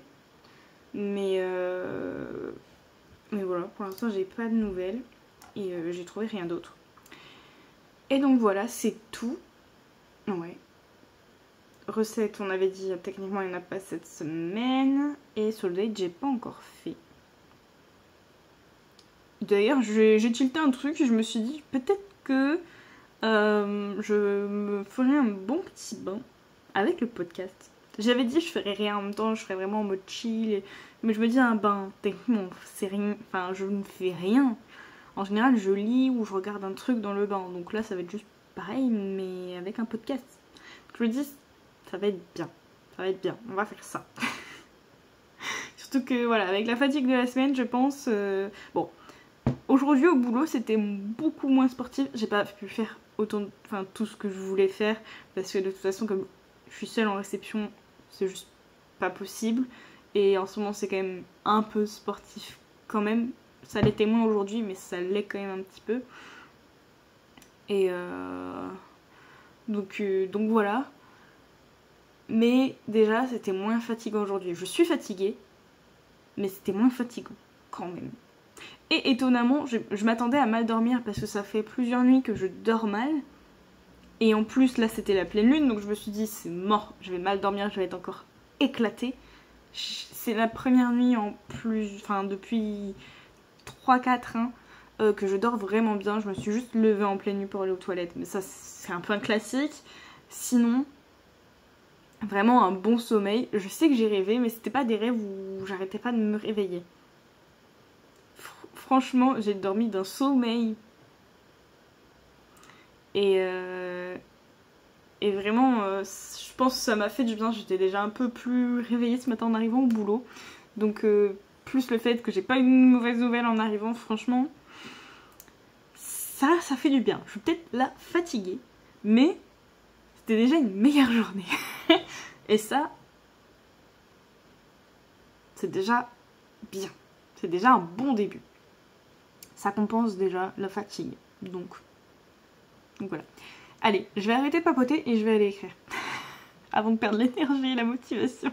Speaker 1: Mais voilà, pour l'instant j'ai pas de nouvelles et j'ai trouvé rien d'autre. Et donc voilà, c'est tout. Ouais. Recette, on avait dit techniquement il n'y en a pas cette semaine. Et soul date, j'ai pas encore fait. D'ailleurs, j'ai tilté un truc et je me suis dit peut-être que je me ferais un bon petit bain avec le podcast. J'avais dit je ferais rien en même temps, je ferais vraiment en mode chill. Mais je me dis un bain, techniquement, c'est rien. Enfin, je ne fais rien. En général, je lis ou je regarde un truc dans le bain. Donc là, ça va être juste pareil, mais avec un podcast. Donc je me dis, ça va être bien. Ça va être bien. On va faire ça. Surtout que, voilà, avec la fatigue de la semaine, je pense... Bon, aujourd'hui, au boulot, c'était beaucoup moins sportif. J'ai pas pu faire enfin, tout ce que je voulais faire. Parce que de toute façon, comme je suis seule en réception, c'est juste pas possible. Et en ce moment, c'est quand même un peu sportif quand même. Ça l'était moins aujourd'hui, mais ça l'est quand même un petit peu. Et donc voilà. Mais déjà, c'était moins fatigant aujourd'hui. Je suis fatiguée, mais c'était moins fatigant quand même. Et étonnamment, je m'attendais à mal dormir parce que ça fait plusieurs nuits que je dors mal. Et en plus, là, c'était la pleine lune, donc je me suis dit, c'est mort, je vais mal dormir, je vais être encore éclatée. C'est la première nuit en plus, enfin depuis 3-4 ans que je dors vraiment bien. Je me suis juste levée en pleine nuit pour aller aux toilettes, mais ça c'est un peu un classique. Sinon, vraiment un bon sommeil. Je sais que j'ai rêvé, mais c'était pas des rêves où j'arrêtais pas de me réveiller. Franchement, j'ai dormi d'un sommeil. Et vraiment, je pense que ça m'a fait du bien. J'étais déjà un peu plus réveillée ce matin en arrivant au boulot. Donc, plus le fait que j'ai pas eu une mauvaise nouvelle en arrivant, franchement, ça fait du bien. Je suis peut-être là fatiguée, mais c'était déjà une meilleure journée. Et ça, c'est déjà bien. C'est déjà un bon début. Ça compense déjà la fatigue. Donc voilà. Allez, je vais arrêter de papoter et je vais aller écrire. Avant de perdre l'énergie et la motivation.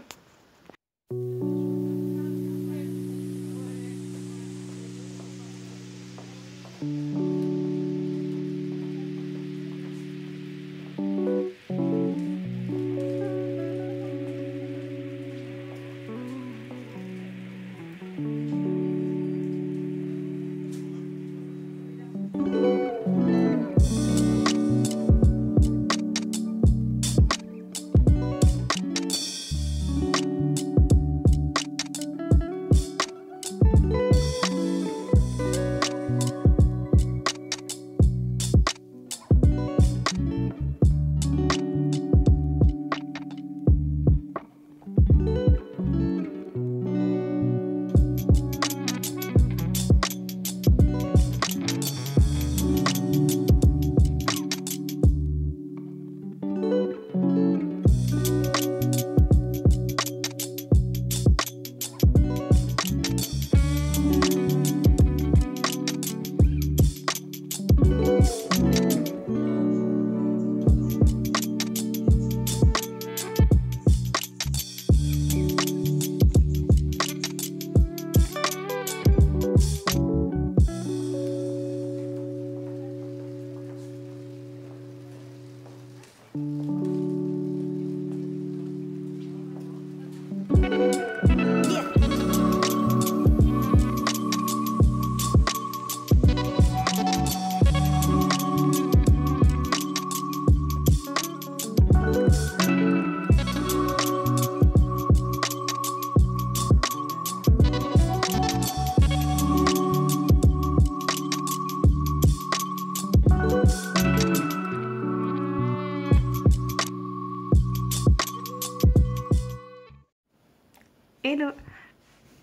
Speaker 1: Hello,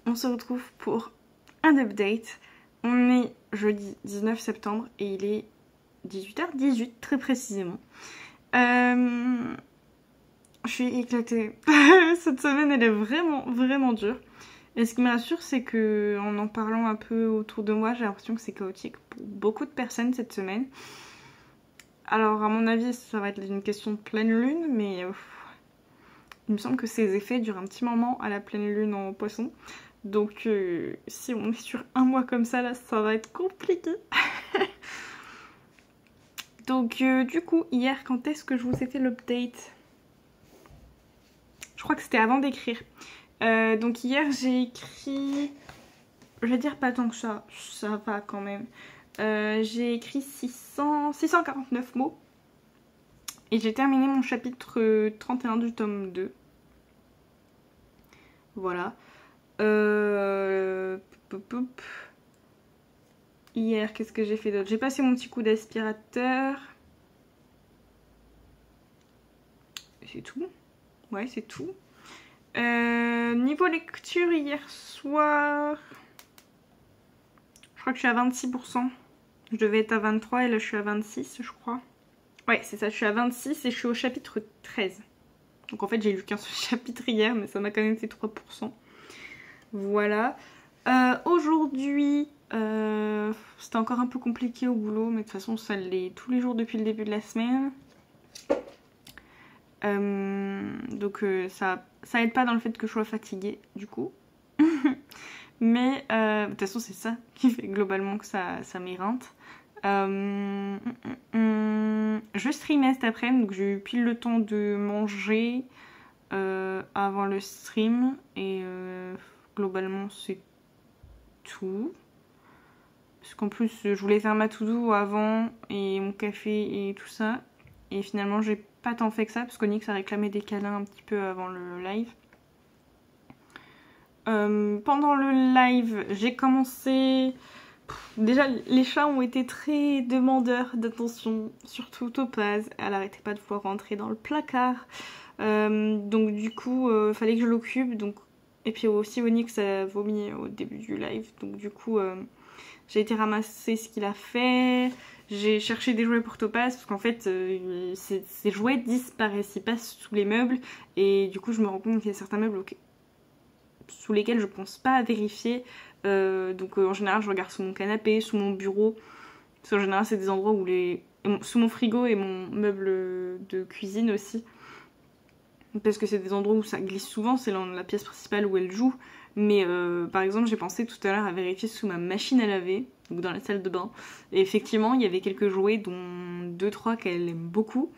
Speaker 1: on se retrouve pour un update. On est jeudi 19 septembre et il est 18h18 très précisément. Je suis éclatée. Cette semaine elle est vraiment dure. Et ce qui me rassure c'est que en parlant un peu autour de moi, j'ai l'impression que c'est chaotique pour beaucoup de personnes cette semaine. Alors à mon avis ça va être une question de pleine lune, mais il me semble que ces effets durent un petit moment à la pleine lune en poisson. Donc si on est sur un mois comme ça, là, ça va être compliqué. Donc du coup, hier, quand est-ce que je vous ai fait l'update? Je crois que c'était avant d'écrire. Donc hier, j'ai écrit... Je vais dire pas tant que ça va quand même. J'ai écrit 649 mots. Et j'ai terminé mon chapitre 31 du tome 2. Voilà. hier, qu'est-ce que j'ai fait d'autre? J'ai passé mon petit coup d'aspirateur. C'est tout. Ouais, c'est tout. Niveau lecture, hier soir, je crois que je suis à 26%. Je devais être à 23 et là je suis à 26, je crois. Ouais, c'est ça, je suis à 26 et je suis au chapitre 13. Donc en fait, j'ai lu qu'un seul chapitre hier, mais ça m'a quand même fait 3%. Voilà. Aujourd'hui, c'était encore un peu compliqué au boulot, mais de toute façon, ça l'est tous les jours depuis le début de la semaine. Donc ça aide pas dans le fait que je sois fatiguée, du coup. Mais de toute façon, c'est ça qui fait globalement que ça m'éreinte. Je streamais cet après-midi, donc j'ai eu pile le temps de manger avant le stream. Et globalement, c'est tout. Parce qu'en plus, je voulais faire ma to-do avant et mon café et tout ça. Et finalement, j'ai pas tant fait que ça, parce qu'Onyx a réclamé des câlins un petit peu avant le live. Pendant le live, j'ai commencé... Déjà, les chats ont été très demandeurs d'attention, surtout Topaz. Elle arrêtait pas de vouloir rentrer dans le placard. Donc du coup, fallait que je l'occupe. Donc... Et puis aussi, Onyx a vomi au début du live. Donc du coup, j'ai été ramasser ce qu'il a fait. J'ai cherché des jouets pour Topaz parce qu'en fait, ces jouets disparaissent. Ils passent sous les meubles. Et du coup, je me rends compte qu'il y a certains meubles sous lesquels je pense pas à vérifier. Donc en général je regarde sous mon canapé, sous mon bureau. Parce qu'en général c'est des endroits où sous mon frigo et mon meuble de cuisine aussi. Parce que c'est des endroits où ça glisse souvent, c'est la pièce principale où elle joue. Mais par exemple j'ai pensé tout à l'heure à vérifier sous ma machine à laver, donc dans la salle de bain. Et effectivement il y avait quelques jouets dont 2-3 qu'elle aime beaucoup.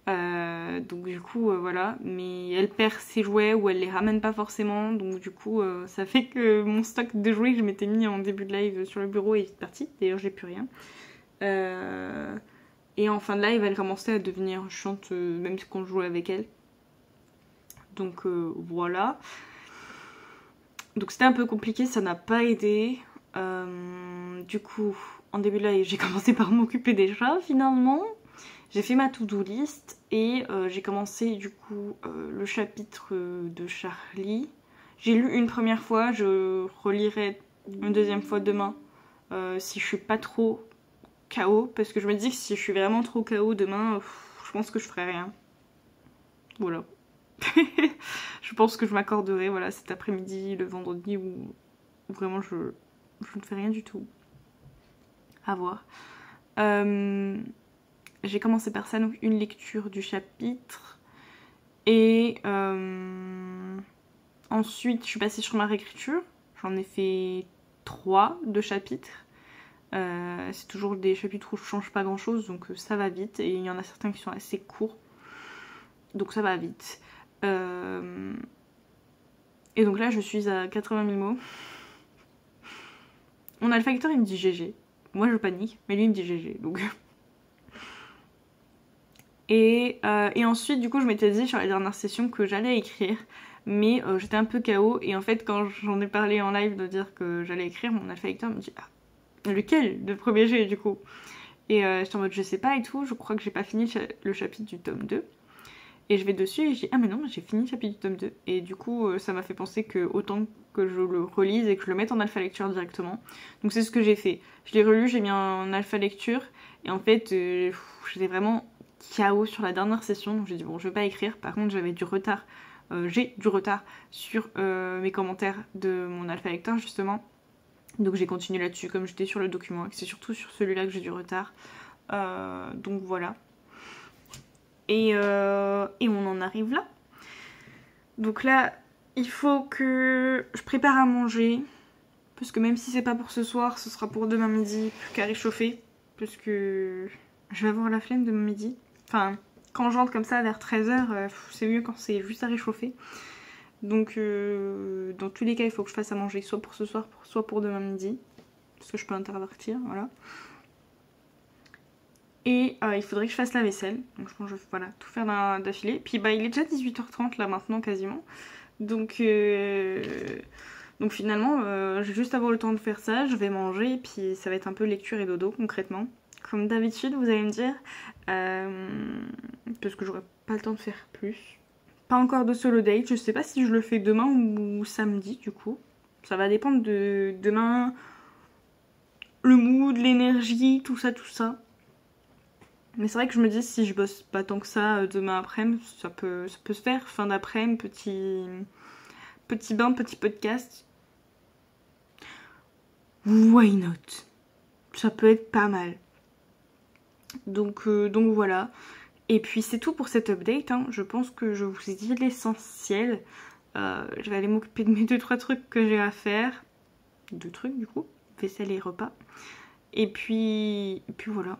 Speaker 1: Donc du coup voilà, mais elle perd ses jouets ou elle les ramène pas forcément, donc du coup ça fait que mon stock de jouets que je m'étais mis en début de live sur le bureau est vite parti. D'ailleurs j'ai plus rien. Et en fin de live elle commençait à devenir chiante même quand je jouais avec elle. Donc voilà. Donc c'était un peu compliqué, ça n'a pas aidé. Du coup en début de live j'ai commencé par m'occuper des chats finalement. J'ai fait ma to-do list et j'ai commencé du coup le chapitre de Charlie. J'ai lu une première fois, je relirai une deuxième fois demain si je suis pas trop KO. Parce que je me dis que si je suis vraiment trop KO demain, je pense que je ferai rien. Voilà. Je pense que je m'accorderai voilà, cet après-midi, le vendredi où vraiment je ne fais rien du tout. À voir. J'ai commencé par ça, donc une lecture du chapitre. Et ensuite, je suis passée sur ma réécriture. J'en ai fait 3 de chapitres. C'est toujours des chapitres où je change pas grand chose, donc ça va vite. Et il y en a certains qui sont assez courts, donc ça va vite. Et donc là, je suis à 80 000 mots. Mon alpha lecteur, il me dit GG. Moi, je panique, mais lui, il me dit GG, donc... Et ensuite, du coup, je m'étais dit sur la dernière session que j'allais écrire, mais j'étais un peu KO. Et en fait, quand j'en ai parlé en live de dire que j'allais écrire, mon alpha lecteur me dit ah, lequel de premier jet du coup. Et j'étais en mode je sais pas et tout, je crois que j'ai pas fini le chapitre du tome 2. Et je vais dessus et je dis ah mais non, j'ai fini le chapitre du tome 2. Et du coup, ça m'a fait penser que autant que je le relise et que je le mette en alpha lecture directement. Donc c'est ce que j'ai fait. Je l'ai relu, j'ai mis en alpha lecture. Et en fait, j'étais vraiment KO sur la dernière session, donc j'ai dit bon je vais pas écrire. Par contre j'avais du retard, j'ai du retard sur mes commentaires de mon alpha lecteur justement, donc j'ai continué là-dessus comme j'étais sur le document et c'est surtout sur celui-là que j'ai du retard, donc voilà. Et on en arrive là. Donc là il faut que je prépare à manger, parce que même si c'est pas pour ce soir, ce sera pour demain midi, plus qu'à réchauffer, parce que je vais avoir la flemme demain midi. Enfin, quand j'entre comme ça vers 13h, c'est mieux quand c'est juste à réchauffer. Donc, dans tous les cas, il faut que je fasse à manger, soit pour ce soir, soit pour demain midi. Parce que je peux intervertir, voilà. Et il faudrait que je fasse la vaisselle. Donc, je pense que je vais voilà, tout faire d'affilée. Puis, bah, il est déjà 18h30 là maintenant, quasiment. Donc, Donc finalement, j'ai juste avoir le temps de faire ça, je vais manger, et puis ça va être un peu lecture et dodo concrètement. Comme d'habitude, vous allez me dire, parce que j'aurai pas le temps de faire plus. Pas encore de solo date, je sais pas si je le fais demain ou samedi du coup. Ça va dépendre de demain, le mood, l'énergie, tout ça, tout ça. Mais c'est vrai que je me dis, si je bosse pas tant que ça demain après-midi, ça peut se faire. Fin d'après-midi, petit bain, petit podcast. Why not? Ça peut être pas mal. Donc voilà. Et puis c'est tout pour cette update, hein. Je pense que je vous ai dit l'essentiel. Je vais aller m'occuper de mes 2-3 trucs que j'ai à faire. 2 trucs du coup, vaisselle et repas. Et puis voilà.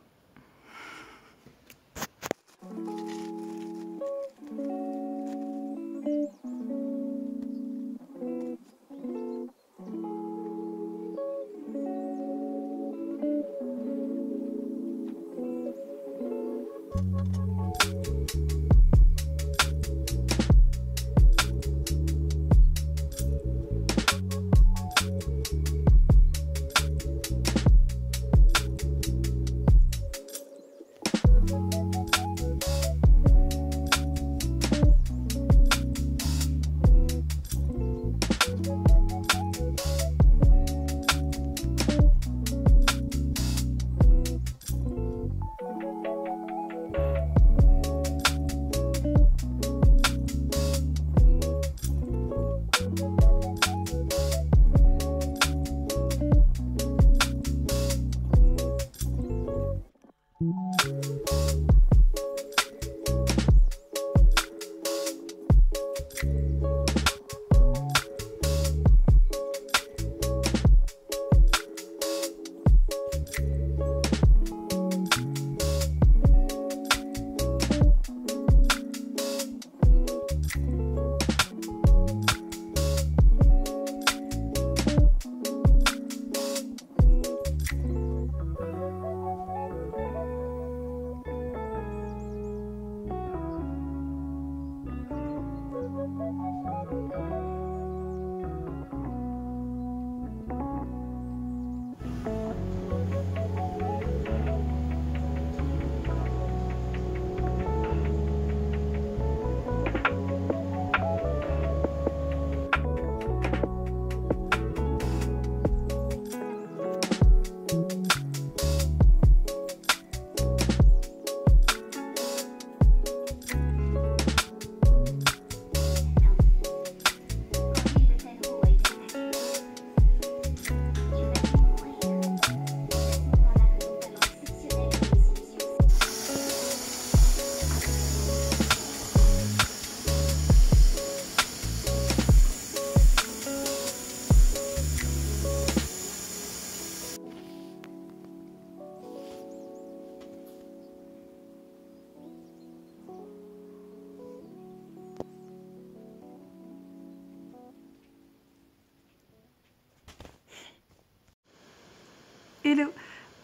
Speaker 1: Hello,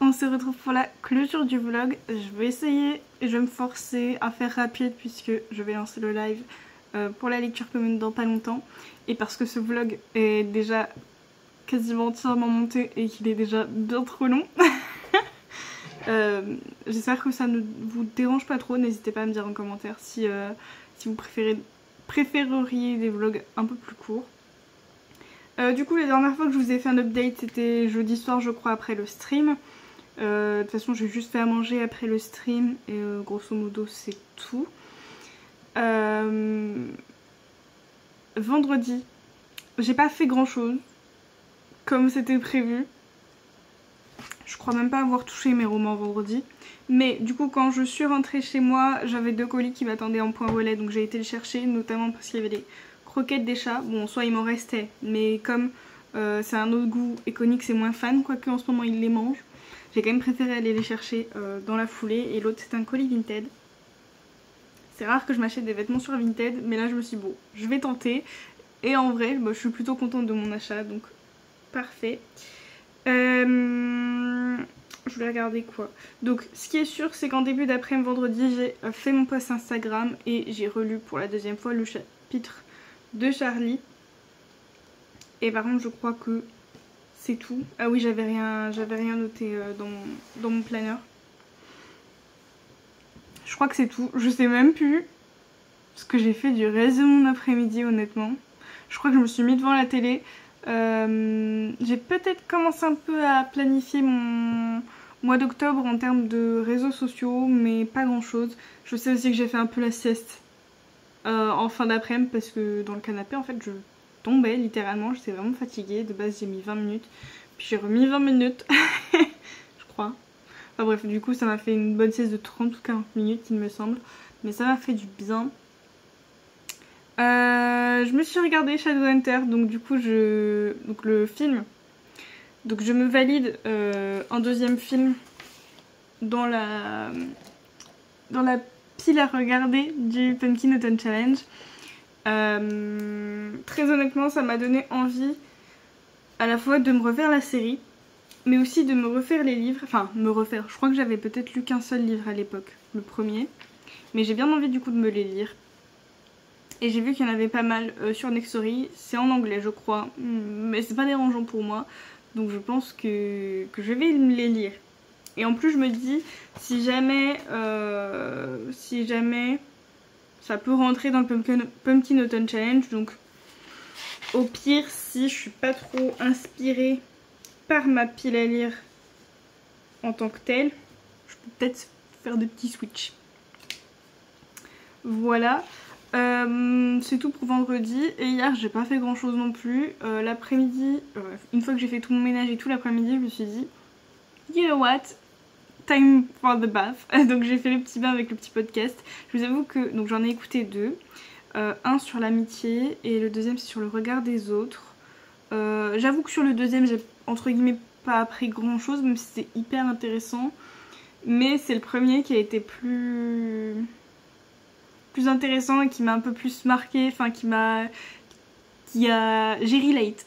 Speaker 1: on se retrouve pour la clôture du vlog. Je vais essayer, je vais me forcer à faire rapide puisque je vais lancer le live pour la lecture commune dans pas longtemps. Et parce que ce vlog est déjà quasiment entièrement monté et qu'il est déjà bien trop long. J'espère que ça ne vous dérange pas trop. N'hésitez pas à me dire en commentaire si vous préféreriez des vlogs un peu plus courts. Du coup, la dernière fois que je vous ai fait un update, c'était jeudi soir, je crois, après le stream. De toute façon, j'ai juste fait à manger après le stream et grosso modo, c'est tout. Vendredi, j'ai pas fait grand chose comme c'était prévu. Je crois même pas avoir touché mes romans vendredi. Mais du coup, quand je suis rentrée chez moi, j'avais 2 colis qui m'attendaient en point relais, donc j'ai été les chercher, notamment parce qu'il y avait des croquettes des chats. Bon, soit il m'en restait, mais comme c'est un autre goût et qu'Onyx c'est moins fan, quoique en ce moment il les mange, j'ai quand même préféré aller les chercher dans la foulée. Et l'autre, c'est un colis Vinted. C'est rare que je m'achète des vêtements sur Vinted, mais là je me suis dit bon, je vais tenter. Et en vrai, bah, je suis plutôt contente de mon achat, donc parfait. Je voulais regarder quoi. Donc ce qui est sûr, c'est qu'en début d'après-midi vendredi, j'ai fait mon post Instagram et j'ai relu pour la 2e fois le chapitre de Charlie. Et par contre je crois que c'est tout. Ah oui, j'avais rien noté dans mon planeur. Je crois que c'est tout. Je sais même plus ce que j'ai fait du reste de mon après-midi honnêtement. Je crois que je me suis mis devant la télé. J'ai peut-être commencé un peu à planifier mon mois d'octobre en termes de réseaux sociaux, mais pas grand chose. Je sais aussi que j'ai fait un peu la sieste en fin d'après-midi parce que dans le canapé en fait je tombais littéralement, j'étais vraiment fatiguée. De base j'ai mis 20 minutes, puis j'ai remis 20 minutes, je crois. Enfin bref, du coup ça m'a fait une bonne sieste de 30 ou 40 minutes il me semble, mais ça m'a fait du bien. Je me suis regardé Shadowhunter, donc du coup donc le film. Donc je me valide un deuxième film dans la pile à regarder du Pumpkin Autumn Challenge. Très honnêtement, ça m'a donné envie à la fois de me refaire la série, mais aussi de me refaire les livres. Enfin, me refaire. Je crois que j'avais peut-être lu qu'un seul livre à l'époque, le premier. Mais j'ai bien envie du coup de me les lire. Et j'ai vu qu'il y en avait pas mal sur Nextory. C'est en anglais je crois, mais c'est pas dérangeant pour moi. Donc je pense que je vais me les lire. Et en plus je me dis, si jamais ça peut rentrer dans le Pumpkin Autumn Challenge. Donc au pire, si je suis pas trop inspirée par ma pile à lire en tant que telle, je peux peut-être faire des petits switches. Voilà. C'est tout pour vendredi. Et hier j'ai pas fait grand chose non plus. L'après-midi, une fois que j'ai fait tout mon ménage et tout l'après-midi, je me suis dit, you know what, time for the bath. Donc j'ai fait le petit bain avec le petit podcast. Je vous avoue que donc j'en ai écouté deux. Un sur l'amitié et le deuxième c'est sur le regard des autres. J'avoue que sur le deuxième j'ai entre guillemets pas appris grand chose, même si c'est hyper intéressant. Mais c'est le premier qui a été plus intéressant et qui m'a un peu plus marqué, enfin j'ai relate.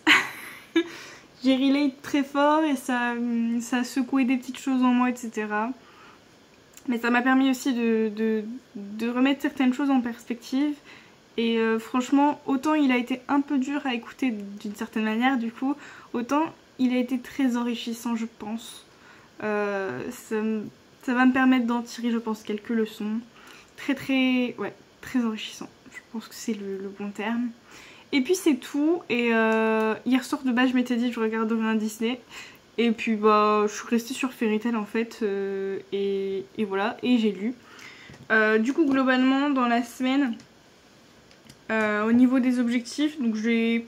Speaker 1: J'ai relate très fort et ça a secoué des petites choses en moi, etc. Mais ça m'a permis aussi de remettre certaines choses en perspective. Et franchement, autant il a été un peu dur à écouter d'une certaine manière du coup, autant il a été très enrichissant je pense. Ça va me permettre d'en tirer je pense quelques leçons. Très enrichissant. Je pense que c'est le bon terme. Et puis c'est tout. Et hier soir de base je m'étais dit que je regarderais un Disney. Et puis bah je suis restée sur Fairy Tail en fait. Et voilà. Et j'ai lu. Du coup globalement dans la semaine, au niveau des objectifs, donc j'ai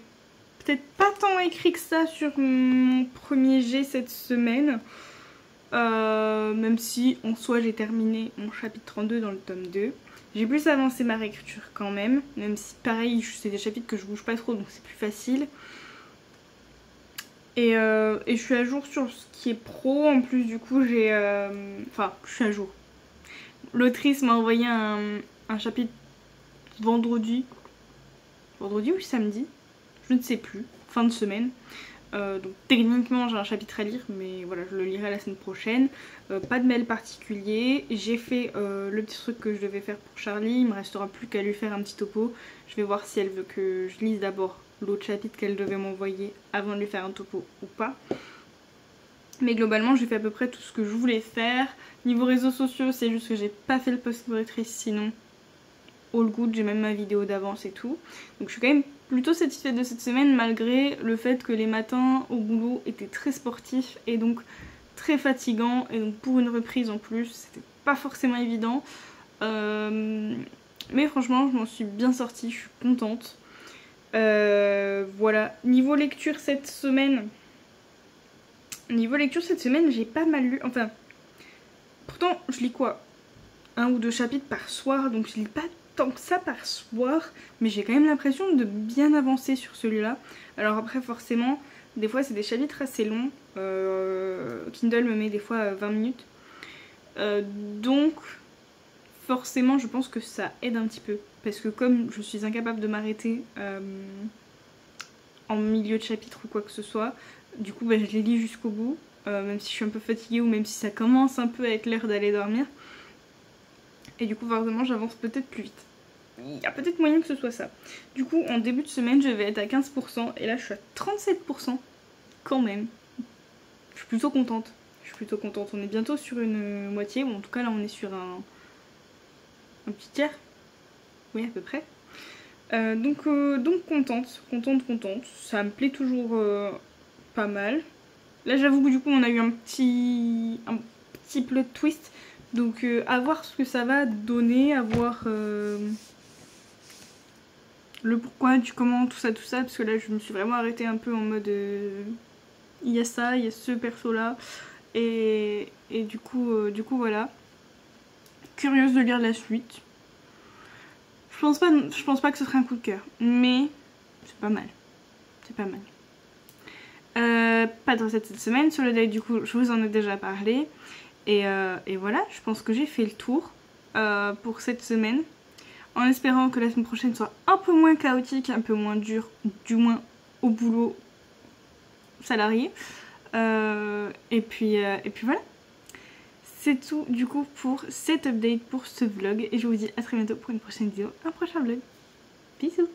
Speaker 1: peut-être pas tant écrit que ça sur mon premier jet cette semaine. Même si en soi j'ai terminé mon chapitre 32 dans le tome 2. J'ai plus avancé ma réécriture quand même si pareil c'est des chapitres que je bouge pas trop donc c'est plus facile. Et je suis à jour sur ce qui est pro. En plus du coup j'ai... Enfin je suis à jour. L'autrice m'a envoyé un chapitre vendredi ou samedi, je ne sais plus, fin de semaine. Donc techniquement j'ai un chapitre à lire mais voilà je le lirai la semaine prochaine. Pas de mail particulier. J'ai fait le petit truc que je devais faire pour Charlie. Il me restera plus qu'à lui faire un petit topo. Je vais voir si elle veut que je lise d'abord l'autre chapitre qu'elle devait m'envoyer avant de lui faire un topo ou pas. Mais globalement j'ai fait à peu près tout ce que je voulais faire. Niveau réseaux sociaux c'est juste que j'ai pas fait le post correctrice, sinon all good, j'ai même ma vidéo d'avance et tout. Donc je suis quand même plutôt satisfaite de cette semaine malgré le fait que les matins au boulot étaient très sportifs et donc très fatigants. Et donc pour une reprise en plus c'était pas forcément évident. Mais franchement je m'en suis bien sortie, je suis contente. Voilà. Niveau lecture cette semaine, j'ai pas mal lu. Enfin, pourtant je lis quoi, 1 ou 2 chapitres par soir, donc je lis pas tant que ça par soir, mais j'ai quand même l'impression de bien avancer sur celui-là. Alors après forcément, des fois c'est des chapitres assez longs, Kindle me met des fois 20 minutes, donc forcément je pense que ça aide un petit peu, parce que comme je suis incapable de m'arrêter en milieu de chapitre ou quoi que ce soit, du coup bah, je les lis jusqu'au bout, même si je suis un peu fatiguée ou même si ça commence un peu à être l'heure d'aller dormir. Et du coup forcément j'avance peut-être plus vite. il y a peut-être moyen que ce soit ça. Du coup, en début de semaine, je vais être à 15% et là, je suis à 37% quand même. Je suis plutôt contente. Je suis plutôt contente. On est bientôt sur une moitié. Bon, en tout cas, là, on est sur un petit tiers. Oui, à peu près. Donc contente. Ça me plaît toujours pas mal. Là, j'avoue que du coup, on a eu un petit plot twist. Donc, à voir ce que ça va donner, à voir le pourquoi, du comment, tout ça. Parce que là, je me suis vraiment arrêtée un peu en mode... il y a ça, il y a ce perso-là. Et du coup, voilà. Curieuse de lire la suite. Je pense pas que ce serait un coup de cœur. Mais c'est pas mal. C'est pas mal. Pas de recette cette semaine. Sur le date, du coup, je vous en ai déjà parlé. Et voilà, je pense que j'ai fait le tour pour cette semaine. En espérant que la semaine prochaine soit un peu moins chaotique, un peu moins dure, du moins au boulot salarié. Et puis voilà. C'est tout du coup pour cet update, pour ce vlog. Et je vous dis à très bientôt pour une prochaine vidéo, un prochain vlog. Bisous!